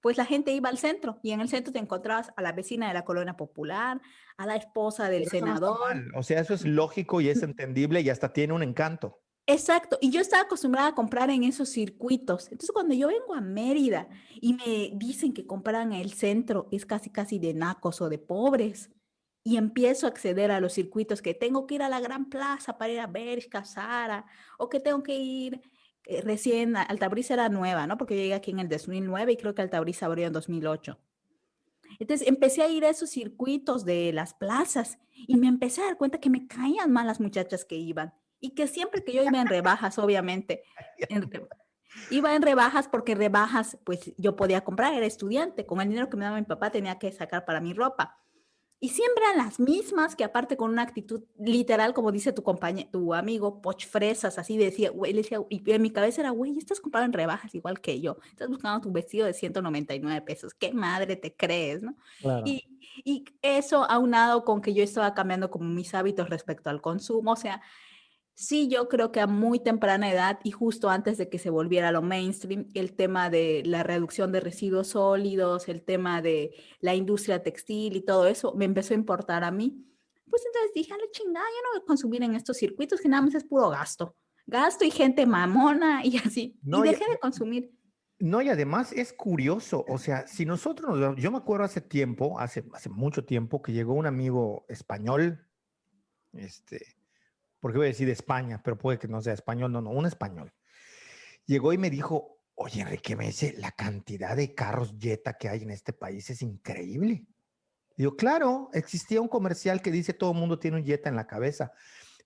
[SPEAKER 2] Pues la gente iba al centro y en el centro te encontrabas a la vecina de la colonia popular, a la esposa del
[SPEAKER 1] pero eso no está
[SPEAKER 2] senador.
[SPEAKER 1] mal. O sea, eso es lógico y es entendible y hasta tiene un encanto.
[SPEAKER 2] Exacto, y yo estaba acostumbrada a comprar en esos circuitos. Entonces, cuando yo vengo a Mérida y me dicen que compran en el centro, es casi casi de nacos o de pobres, y empiezo a acceder a los circuitos que tengo que ir a la Gran Plaza para ir a Bershka, Zara, o que tengo que ir recién, Altabrisa era nueva, ¿no? Porque yo llegué aquí en el 2009 y creo que Altabrisa abrió en 2008. Entonces empecé a ir a esos circuitos de las plazas y me empecé a dar cuenta que me caían mal las muchachas que iban y que siempre que yo iba en rebajas, obviamente, en iba en rebajas porque rebajas, pues yo podía comprar, era estudiante, con el dinero que me daba mi papá tenía que sacar para mi ropa. Y siempre eran las mismas que aparte con una actitud literal, como dice tu compañero, tu amigo, pochfresas, así decía, güey, le decía, y en mi cabeza era, güey, estás comprando en rebajas igual que yo, estás buscando tu vestido de 199 pesos, qué madre te crees, ¿no?
[SPEAKER 1] Claro.
[SPEAKER 2] Y eso aunado con que yo estaba cambiando como mis hábitos respecto al consumo, o sea, sí, yo creo que a muy temprana edad y justo antes de que se volviera lo mainstream, el tema de la reducción de residuos sólidos, el tema de la industria textil y todo eso, me empezó a importar a mí. Pues entonces dije, a la chingada, yo no voy a consumir en estos circuitos que nada más es puro gasto. Gasto y gente mamona y así. Y
[SPEAKER 1] No,
[SPEAKER 2] dejé de consumir.
[SPEAKER 1] no, y además es curioso, o sea, si nosotros yo me acuerdo hace tiempo, hace mucho tiempo, que llegó un amigo español, este, porque voy a decir de España, pero puede que no sea español, no, un español. Llegó y me dijo, oye, Enrique, me dice, la cantidad de carros Jetta que hay en este país es increíble. Digo, claro, existía un comercial que dice todo el mundo tiene un Jetta en la cabeza.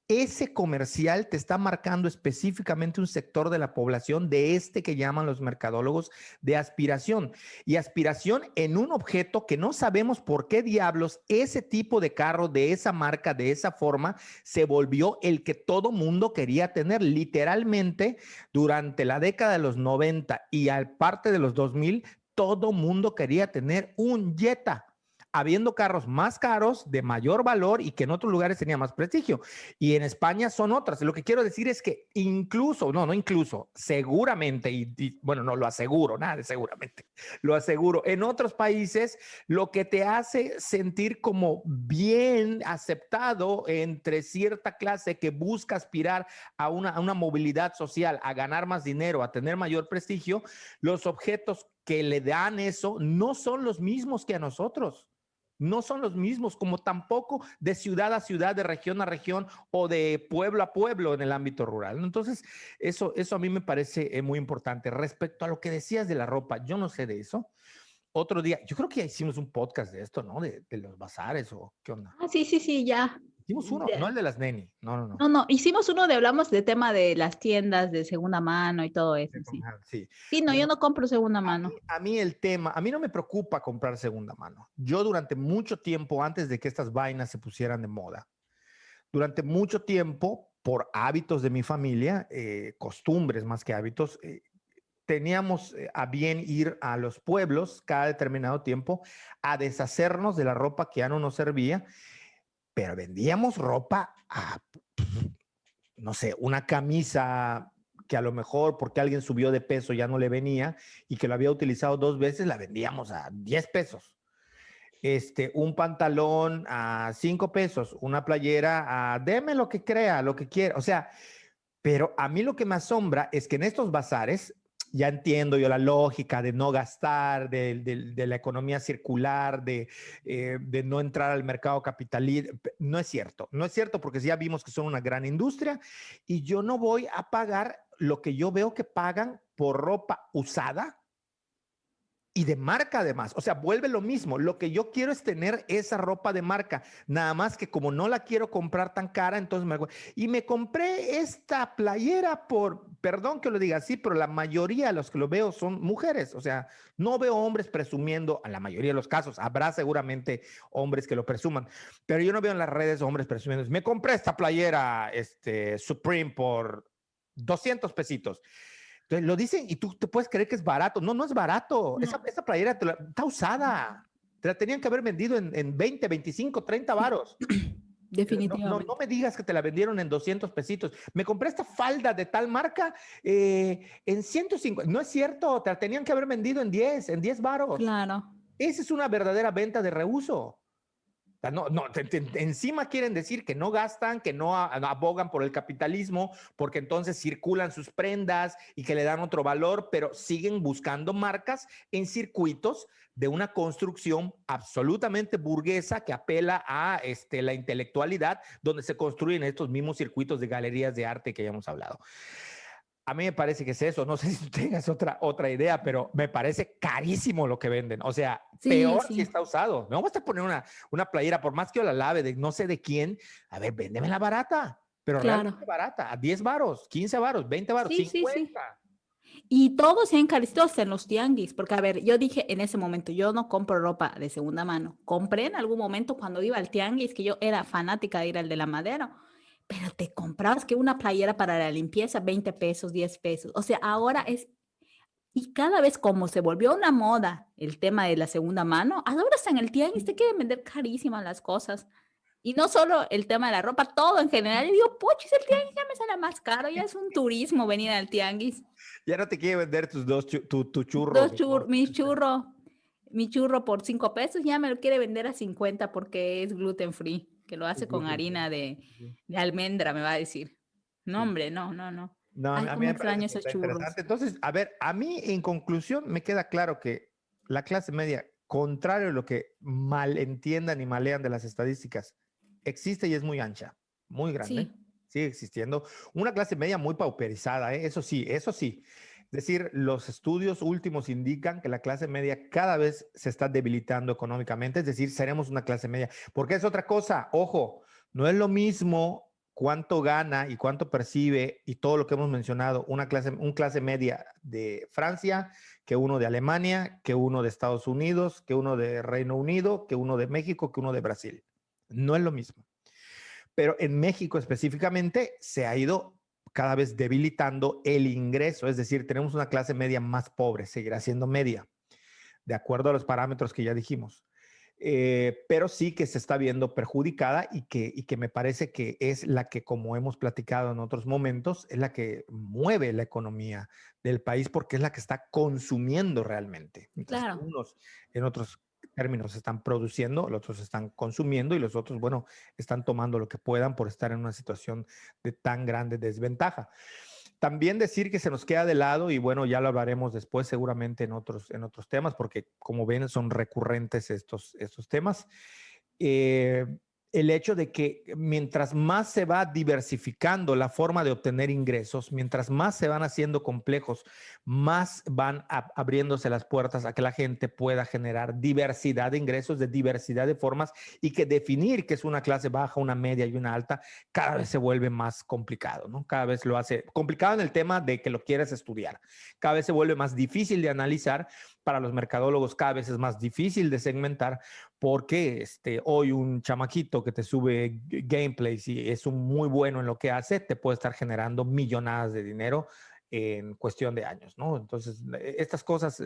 [SPEAKER 1] Ese comercial te está marcando específicamente un sector de la población de este que llaman los mercadólogos de aspiración. Y aspiración en un objeto que no sabemos por qué diablos ese tipo de carro, de esa marca, de esa forma, se volvió el que todo mundo quería tener. Literalmente, durante la década de los 90 y al parte de los 2000, todo mundo quería tener un Jetta, habiendo carros más caros, de mayor valor y que en otros lugares tenía más prestigio. Y en España son otras. Lo que quiero decir es que incluso, no incluso, seguramente, bueno, no lo aseguro, nada de seguramente, lo aseguro, en otros países lo que te hace sentir como bien aceptado entre cierta clase que busca aspirar a una movilidad social, a ganar más dinero, a tener mayor prestigio, los objetos que le dan eso no son los mismos que a nosotros. No son los mismos, como tampoco de ciudad a ciudad, de región a región o de pueblo a pueblo en el ámbito rural. Entonces, eso a mí me parece muy importante. Respecto a lo que decías de la ropa, yo no sé de eso. Otro día, yo creo que ya hicimos un podcast de esto, ¿no? De los bazares o qué onda.
[SPEAKER 2] Ah, sí, sí, sí, ya.
[SPEAKER 1] Hicimos uno, no el de las neni, no.
[SPEAKER 2] No, no, hicimos uno de hablamos de tema de las tiendas de segunda mano y todo eso, sí.
[SPEAKER 1] Sí.
[SPEAKER 2] Sí, no, yo
[SPEAKER 1] Bueno,
[SPEAKER 2] no compro segunda mano.
[SPEAKER 1] a mí el tema, a mí no me preocupa comprar segunda mano. Yo durante mucho tiempo, antes de que estas vainas se pusieran de moda, durante mucho tiempo, por hábitos de mi familia, costumbres más que hábitos, teníamos a bien ir a los pueblos cada determinado tiempo a deshacernos de la ropa que ya no nos servía, pero vendíamos ropa a, no sé, una camisa que a lo mejor porque alguien subió de peso ya no le venía y que lo había utilizado 2 veces, la vendíamos a 10 pesos. Un pantalón a 5 pesos, una playera a deme lo que crea, lo que quiera. O sea, pero a mí lo que me asombra es que en estos bazares, ya entiendo yo la lógica de no gastar, de la economía circular, de no entrar al mercado capitalista. No es cierto, no es cierto porque ya vimos que son una gran industria y yo no voy a pagar lo que yo veo que pagan por ropa usada y de marca además. O sea, vuelve lo mismo. Lo que yo quiero es tener esa ropa de marca. Nada más que como no la quiero comprar tan cara, entonces y me compré esta playera por, perdón que lo diga así, pero la mayoría de los que lo veo son mujeres. O sea, no veo hombres presumiendo, en la mayoría de los casos, habrá seguramente hombres que lo presuman, pero yo no veo en las redes hombres presumiendo, me compré esta playera, Supreme por 200 pesitos. Entonces lo dicen y tú te puedes creer que es barato. No, no es barato.
[SPEAKER 2] No.
[SPEAKER 1] Esa playera está usada. Te la tenían que haber vendido en 20, 25, 30 varos.
[SPEAKER 2] Definitivamente.
[SPEAKER 1] No me digas que te la vendieron en 200 pesitos. Me compré esta falda de tal marca en 150. No es cierto, te la tenían que haber vendido en 10 varos.
[SPEAKER 2] Claro.
[SPEAKER 1] Esa es una verdadera venta de reuso. Encima quieren decir que no gastan, que no abogan por el capitalismo, porque entonces circulan sus prendas y que le dan otro valor, pero siguen buscando marcas en circuitos de una construcción absolutamente burguesa que apela a la intelectualidad, donde se construyen estos mismos circuitos de galerías de arte que ya hemos hablado. A mí me parece que es eso. No sé si tú tengas otra idea, pero me parece carísimo lo que venden. O sea,
[SPEAKER 2] Sí,
[SPEAKER 1] peor si
[SPEAKER 2] sí,
[SPEAKER 1] está usado. No vas a poner una playera, por más que yo la lave de no sé de quién. A ver, véndemela barata, pero
[SPEAKER 2] claro.
[SPEAKER 1] realmente barata, a 10 varos, 15 varos, 20 varos,
[SPEAKER 2] Sí, sí, sí.
[SPEAKER 1] 50.
[SPEAKER 2] Y todo se ha encarecido hasta en los tianguis, porque a ver, yo dije en ese momento, yo no compro ropa de segunda mano. Compré en algún momento cuando iba al tianguis, que yo era fanática de ir al de la Madero, pero te comprabas que una playera para la limpieza, 20 pesos, 10 pesos. O sea, ahora es, y cada vez como se volvió una moda el tema de la segunda mano, ahora está en el tianguis, te quieren vender carísimas las cosas. Y no solo el tema de la ropa, todo en general. Y digo, pochis, el tianguis ya me sale más caro, ya es un turismo venir al tianguis.
[SPEAKER 1] Ya no te quiere vender tus tu churros.
[SPEAKER 2] Mi churro por 5 pesos ya me lo quiere vender a 50 porque es gluten free, que lo hace con harina de almendra, me va a decir. No,
[SPEAKER 1] Sí.
[SPEAKER 2] hombre, no, no, no.
[SPEAKER 1] No,
[SPEAKER 2] Ay,
[SPEAKER 1] a mí
[SPEAKER 2] cómo
[SPEAKER 1] me parece
[SPEAKER 2] extraño
[SPEAKER 1] que
[SPEAKER 2] esos
[SPEAKER 1] está
[SPEAKER 2] churros.
[SPEAKER 1] interesante. Entonces, a ver, a mí en conclusión me queda claro que la clase media, contrario a lo que malentiendan y malean de las estadísticas, existe y es muy ancha, muy grande,
[SPEAKER 2] Sí,
[SPEAKER 1] sigue existiendo. Una clase media muy pauperizada, ¿eh? Eso sí, eso sí. Es decir, los estudios últimos indican que la clase media cada vez se está debilitando económicamente, es decir, seremos una clase media. Porque es otra cosa, ojo, no es lo mismo cuánto gana y cuánto percibe y todo lo que hemos mencionado, un clase media de Francia, que uno de Alemania, que uno de Estados Unidos, que uno de Reino Unido, que uno de México, que uno de Brasil. No es lo mismo. Pero en México específicamente se ha ido cada vez debilitando el ingreso, es decir, tenemos una clase media más pobre, seguirá siendo media, de acuerdo a los parámetros que ya dijimos. Pero sí que se está viendo perjudicada y que me parece que es la que, como hemos platicado en otros momentos, es la que mueve la economía del país porque es la que está consumiendo realmente. Mientras que
[SPEAKER 2] Claro.
[SPEAKER 1] unos en otros términos están produciendo, los otros están consumiendo y los otros, bueno, están tomando lo que puedan por estar en una situación de tan grande desventaja. También decir que se nos queda de lado, y bueno, ya lo hablaremos después seguramente en otros temas, porque como ven son recurrentes estos temas. Eh, el hecho de que mientras más se va diversificando la forma de obtener ingresos, mientras más se van haciendo complejos, más van abriéndose las puertas a que la gente pueda generar diversidad de ingresos, de diversidad de formas, y que definir qué es una clase baja, una media y una alta, cada vez se vuelve más complicado, ¿no? Cada vez lo hace complicado en el tema de que lo quieres estudiar. Cada vez se vuelve más difícil de analizar. Para los mercadólogos cada vez es más difícil de segmentar, porque hoy un chamaquito que te sube gameplays y es un muy bueno en lo que hace, te puede estar generando millonadas de dinero en cuestión de años, ¿no? Entonces, estas cosas,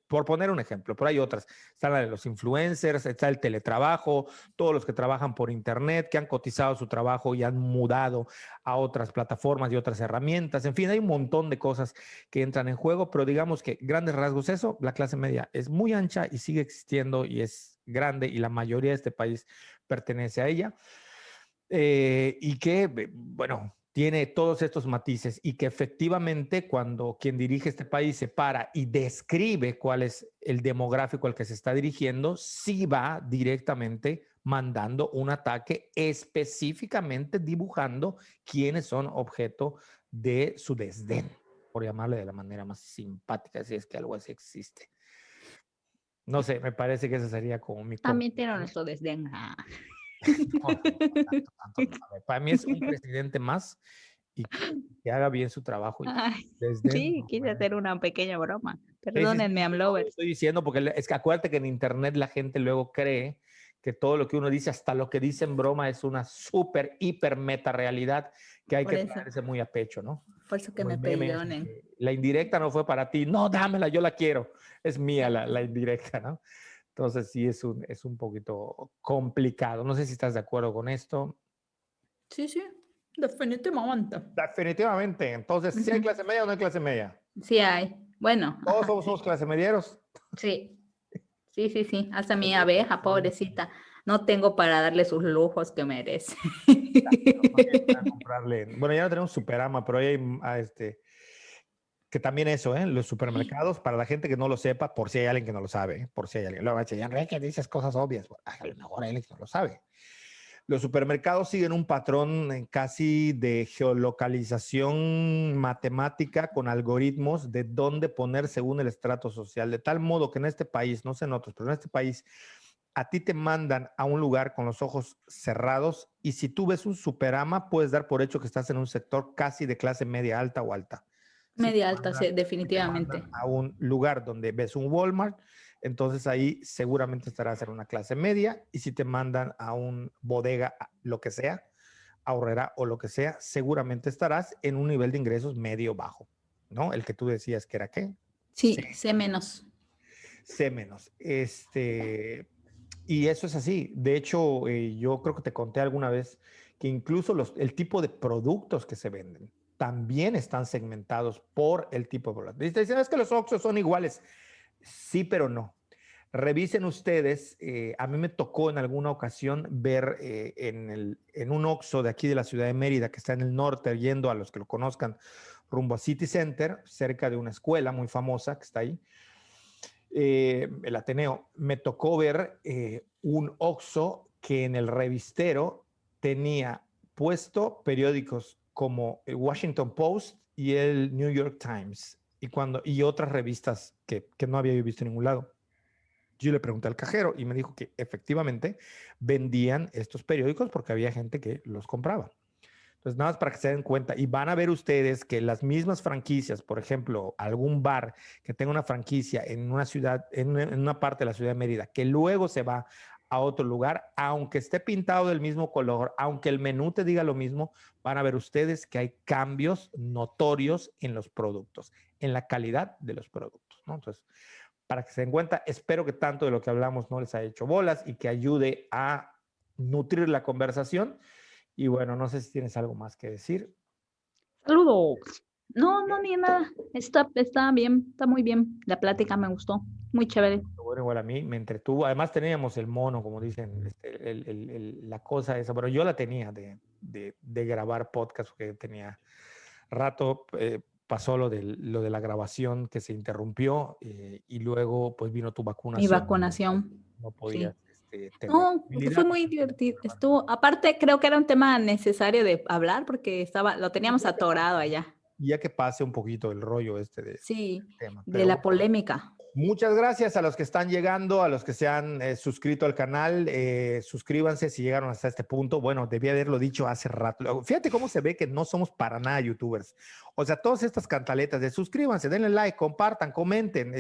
[SPEAKER 1] por poner un ejemplo, pero hay otras. Está la de los influencers, está el teletrabajo, todos los que trabajan por internet, que han cotizado su trabajo y han mudado a otras plataformas y otras herramientas. En fin, hay un montón de cosas que entran en juego, pero digamos que grandes rasgos eso, la clase media es muy ancha y sigue existiendo y es grande y la mayoría de este país pertenece a ella. Y que, bueno, tiene todos estos matices y que efectivamente cuando quien dirige este país se para y describe cuál es el demográfico al que se está dirigiendo, sí va directamente mandando un ataque específicamente dibujando quiénes son objeto de su desdén, por llamarle de la manera más simpática, si es que algo así existe. No sé, me parece que ese sería como mi
[SPEAKER 2] También tiene
[SPEAKER 1] conclusión.
[SPEAKER 2] nuestro desdén. Ah.
[SPEAKER 1] No, tanto no. A ver, para mí es un presidente más y que haga bien su trabajo y
[SPEAKER 2] Ay,
[SPEAKER 1] desde
[SPEAKER 2] sí,
[SPEAKER 1] no,
[SPEAKER 2] quise hacer una pequeña broma.
[SPEAKER 1] sí, sí, sí,
[SPEAKER 2] Perdónenme,
[SPEAKER 1] no, no,
[SPEAKER 2] Amlovers.
[SPEAKER 1] estoy diciendo porque es que acuérdate que en internet la gente luego cree que todo lo que uno dice, hasta lo que dice en broma, es una súper, hiper meta realidad que hay
[SPEAKER 2] Por
[SPEAKER 1] que
[SPEAKER 2] eso,
[SPEAKER 1] traerse muy a pecho, ¿no?
[SPEAKER 2] por eso que
[SPEAKER 1] Como
[SPEAKER 2] me
[SPEAKER 1] el meme ese
[SPEAKER 2] perdonen.
[SPEAKER 1] que la indirecta no fue para ti, no, dámela, yo la quiero, es mía la indirecta, ¿no? Entonces sí es un poquito complicado. No sé si estás de acuerdo con esto.
[SPEAKER 2] Sí, sí, definitivamente.
[SPEAKER 1] Definitivamente. Entonces, ¿sí hay
[SPEAKER 2] Ujú.
[SPEAKER 1] clase media o no hay clase media?
[SPEAKER 2] Sí hay. Bueno,
[SPEAKER 1] Todos
[SPEAKER 2] ajá,
[SPEAKER 1] somos
[SPEAKER 2] sí.
[SPEAKER 1] clase medieros.
[SPEAKER 2] Sí, sí, sí, sí. Hasta mi
[SPEAKER 1] Ok,
[SPEAKER 2] abeja,
[SPEAKER 1] bueno,
[SPEAKER 2] pobrecita. No tengo para darle sus lujos que merece.
[SPEAKER 1] no tienes para comprarle. Bueno, ya no tenemos Superama, pero hay que también eso, ¿eh? Los supermercados, para la gente que no lo sepa, por si hay alguien que no lo sabe, por si hay alguien. Luego va a decir, Enrique, dices cosas obvias. Bueno, a lo mejor hay alguien que no lo sabe. Los supermercados siguen un patrón casi de geolocalización matemática con algoritmos de dónde poner según el estrato social, de tal modo que en este país, no sé en otros, pero en este país, a ti te mandan a un lugar con los ojos cerrados y si tú ves un Superama, puedes dar por hecho que estás en un sector casi de clase media alta o alta.
[SPEAKER 2] Media alta, sí,
[SPEAKER 1] Si te mandan
[SPEAKER 2] definitivamente.
[SPEAKER 1] a un lugar donde ves un Walmart, entonces ahí seguramente estarás en una clase media y si te mandan a un bodega, lo que sea, ahorrera o lo que sea, seguramente estarás en un nivel de ingresos medio bajo, ¿no? El que tú decías que era qué,
[SPEAKER 2] Sí, sé menos.
[SPEAKER 1] C menos. Y eso es así. De hecho, yo creo que te conté alguna vez que incluso el tipo de productos que se venden también están segmentados por el tipo de producto. Dicen, es que los Oxxos son iguales. Sí, pero no. Revisen ustedes, a mí me tocó en alguna ocasión ver en un Oxxo de aquí de la ciudad de Mérida, que está en el norte, yendo a los que lo conozcan, rumbo a City Center, cerca de una escuela muy famosa que está ahí, el Ateneo, me tocó ver un Oxxo que en el revistero tenía puesto periódicos como el Washington Post y el New York Times. y otras revistas que no había yo visto en ningún lado. Yo le pregunté al cajero y me dijo que efectivamente vendían estos periódicos porque había gente que los compraba. Entonces, nada más para que se den cuenta. Y van a ver ustedes que las mismas franquicias, por ejemplo, algún bar que tenga una franquicia en una ciudad, en una parte de la ciudad de Mérida, que luego se va a otro lugar, aunque esté pintado del mismo color, aunque el menú te diga lo mismo, van a ver ustedes que hay cambios notorios en los productos, en la calidad de los productos, ¿no? Entonces, para que se den cuenta, espero que tanto de lo que hablamos no les haya hecho bolas y que ayude a nutrir la conversación. Y bueno, no sé si tienes algo más que decir.
[SPEAKER 2] Saludos. No, no, ni nada. Está bien, está muy bien. La plática me gustó. Muy chévere.
[SPEAKER 1] Bueno, igual a mí me entretuvo. Además teníamos el mono, como dicen, la cosa esa, pero yo la tenía de grabar podcast, porque tenía rato, pasó lo de la grabación que se interrumpió, y luego pues vino tu
[SPEAKER 2] Mi
[SPEAKER 1] vacunación.
[SPEAKER 2] vacunación.
[SPEAKER 1] No
[SPEAKER 2] Sí.
[SPEAKER 1] podías tener
[SPEAKER 2] No, fue
[SPEAKER 1] movilidad.
[SPEAKER 2] muy divertido. Estuvo, aparte, creo que era un tema necesario de hablar porque lo teníamos atorado allá.
[SPEAKER 1] Ya que pase un poquito el rollo del
[SPEAKER 2] Sí,
[SPEAKER 1] tema.
[SPEAKER 2] de
[SPEAKER 1] Pero
[SPEAKER 2] la
[SPEAKER 1] bueno,
[SPEAKER 2] polémica.
[SPEAKER 1] muchas gracias a los que están llegando, a los que se han suscrito al canal. Suscríbanse si llegaron hasta este punto. Bueno, debía haberlo dicho hace rato. Fíjate cómo se ve que no somos para nada youtubers. O sea, todas estas cantaletas de suscríbanse, denle like, compartan, comenten.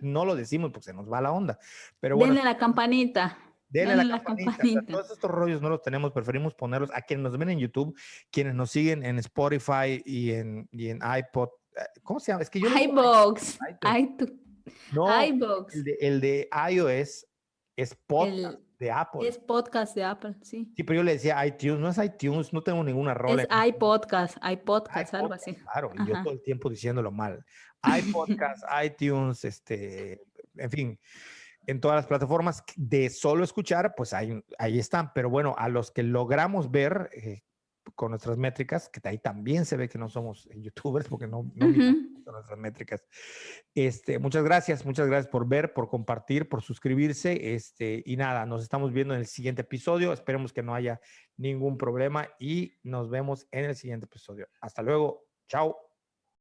[SPEAKER 1] No lo decimos porque se nos va la onda. Pero bueno,
[SPEAKER 2] Denle la campanita.
[SPEAKER 1] denle la
[SPEAKER 2] Denle la
[SPEAKER 1] campanita. O sea,
[SPEAKER 2] campanita.
[SPEAKER 1] todos estos rollos no los tenemos, preferimos ponerlos a quienes nos ven en YouTube, quienes nos siguen en Spotify y en iPod. ¿Cómo se llama? Es que yo le digo
[SPEAKER 2] iBox.
[SPEAKER 1] iTunes. No,
[SPEAKER 2] iBox.
[SPEAKER 1] el de iOS es podcast
[SPEAKER 2] El,
[SPEAKER 1] de Apple.
[SPEAKER 2] es podcast de Apple, sí.
[SPEAKER 1] Sí, pero yo le decía iTunes, no es iTunes, no tengo ninguna rola
[SPEAKER 2] Es
[SPEAKER 1] en iTunes.
[SPEAKER 2] iPodcast, algo
[SPEAKER 1] iPodcast,
[SPEAKER 2] así.
[SPEAKER 1] claro, y yo todo
[SPEAKER 2] Ajá.
[SPEAKER 1] el tiempo diciéndolo mal. iPodcast, iTunes, en fin, en todas las plataformas de solo escuchar, pues ahí están. Pero bueno, a los que logramos ver con nuestras métricas, que ahí también se ve que no somos youtubers porque no
[SPEAKER 2] Ujú.
[SPEAKER 1] miramos nuestras métricas. Muchas gracias por ver, por compartir, por suscribirse. Y nada, nos estamos viendo en el siguiente episodio. Esperemos que no haya ningún problema y nos vemos en el siguiente episodio. Hasta luego. Chao.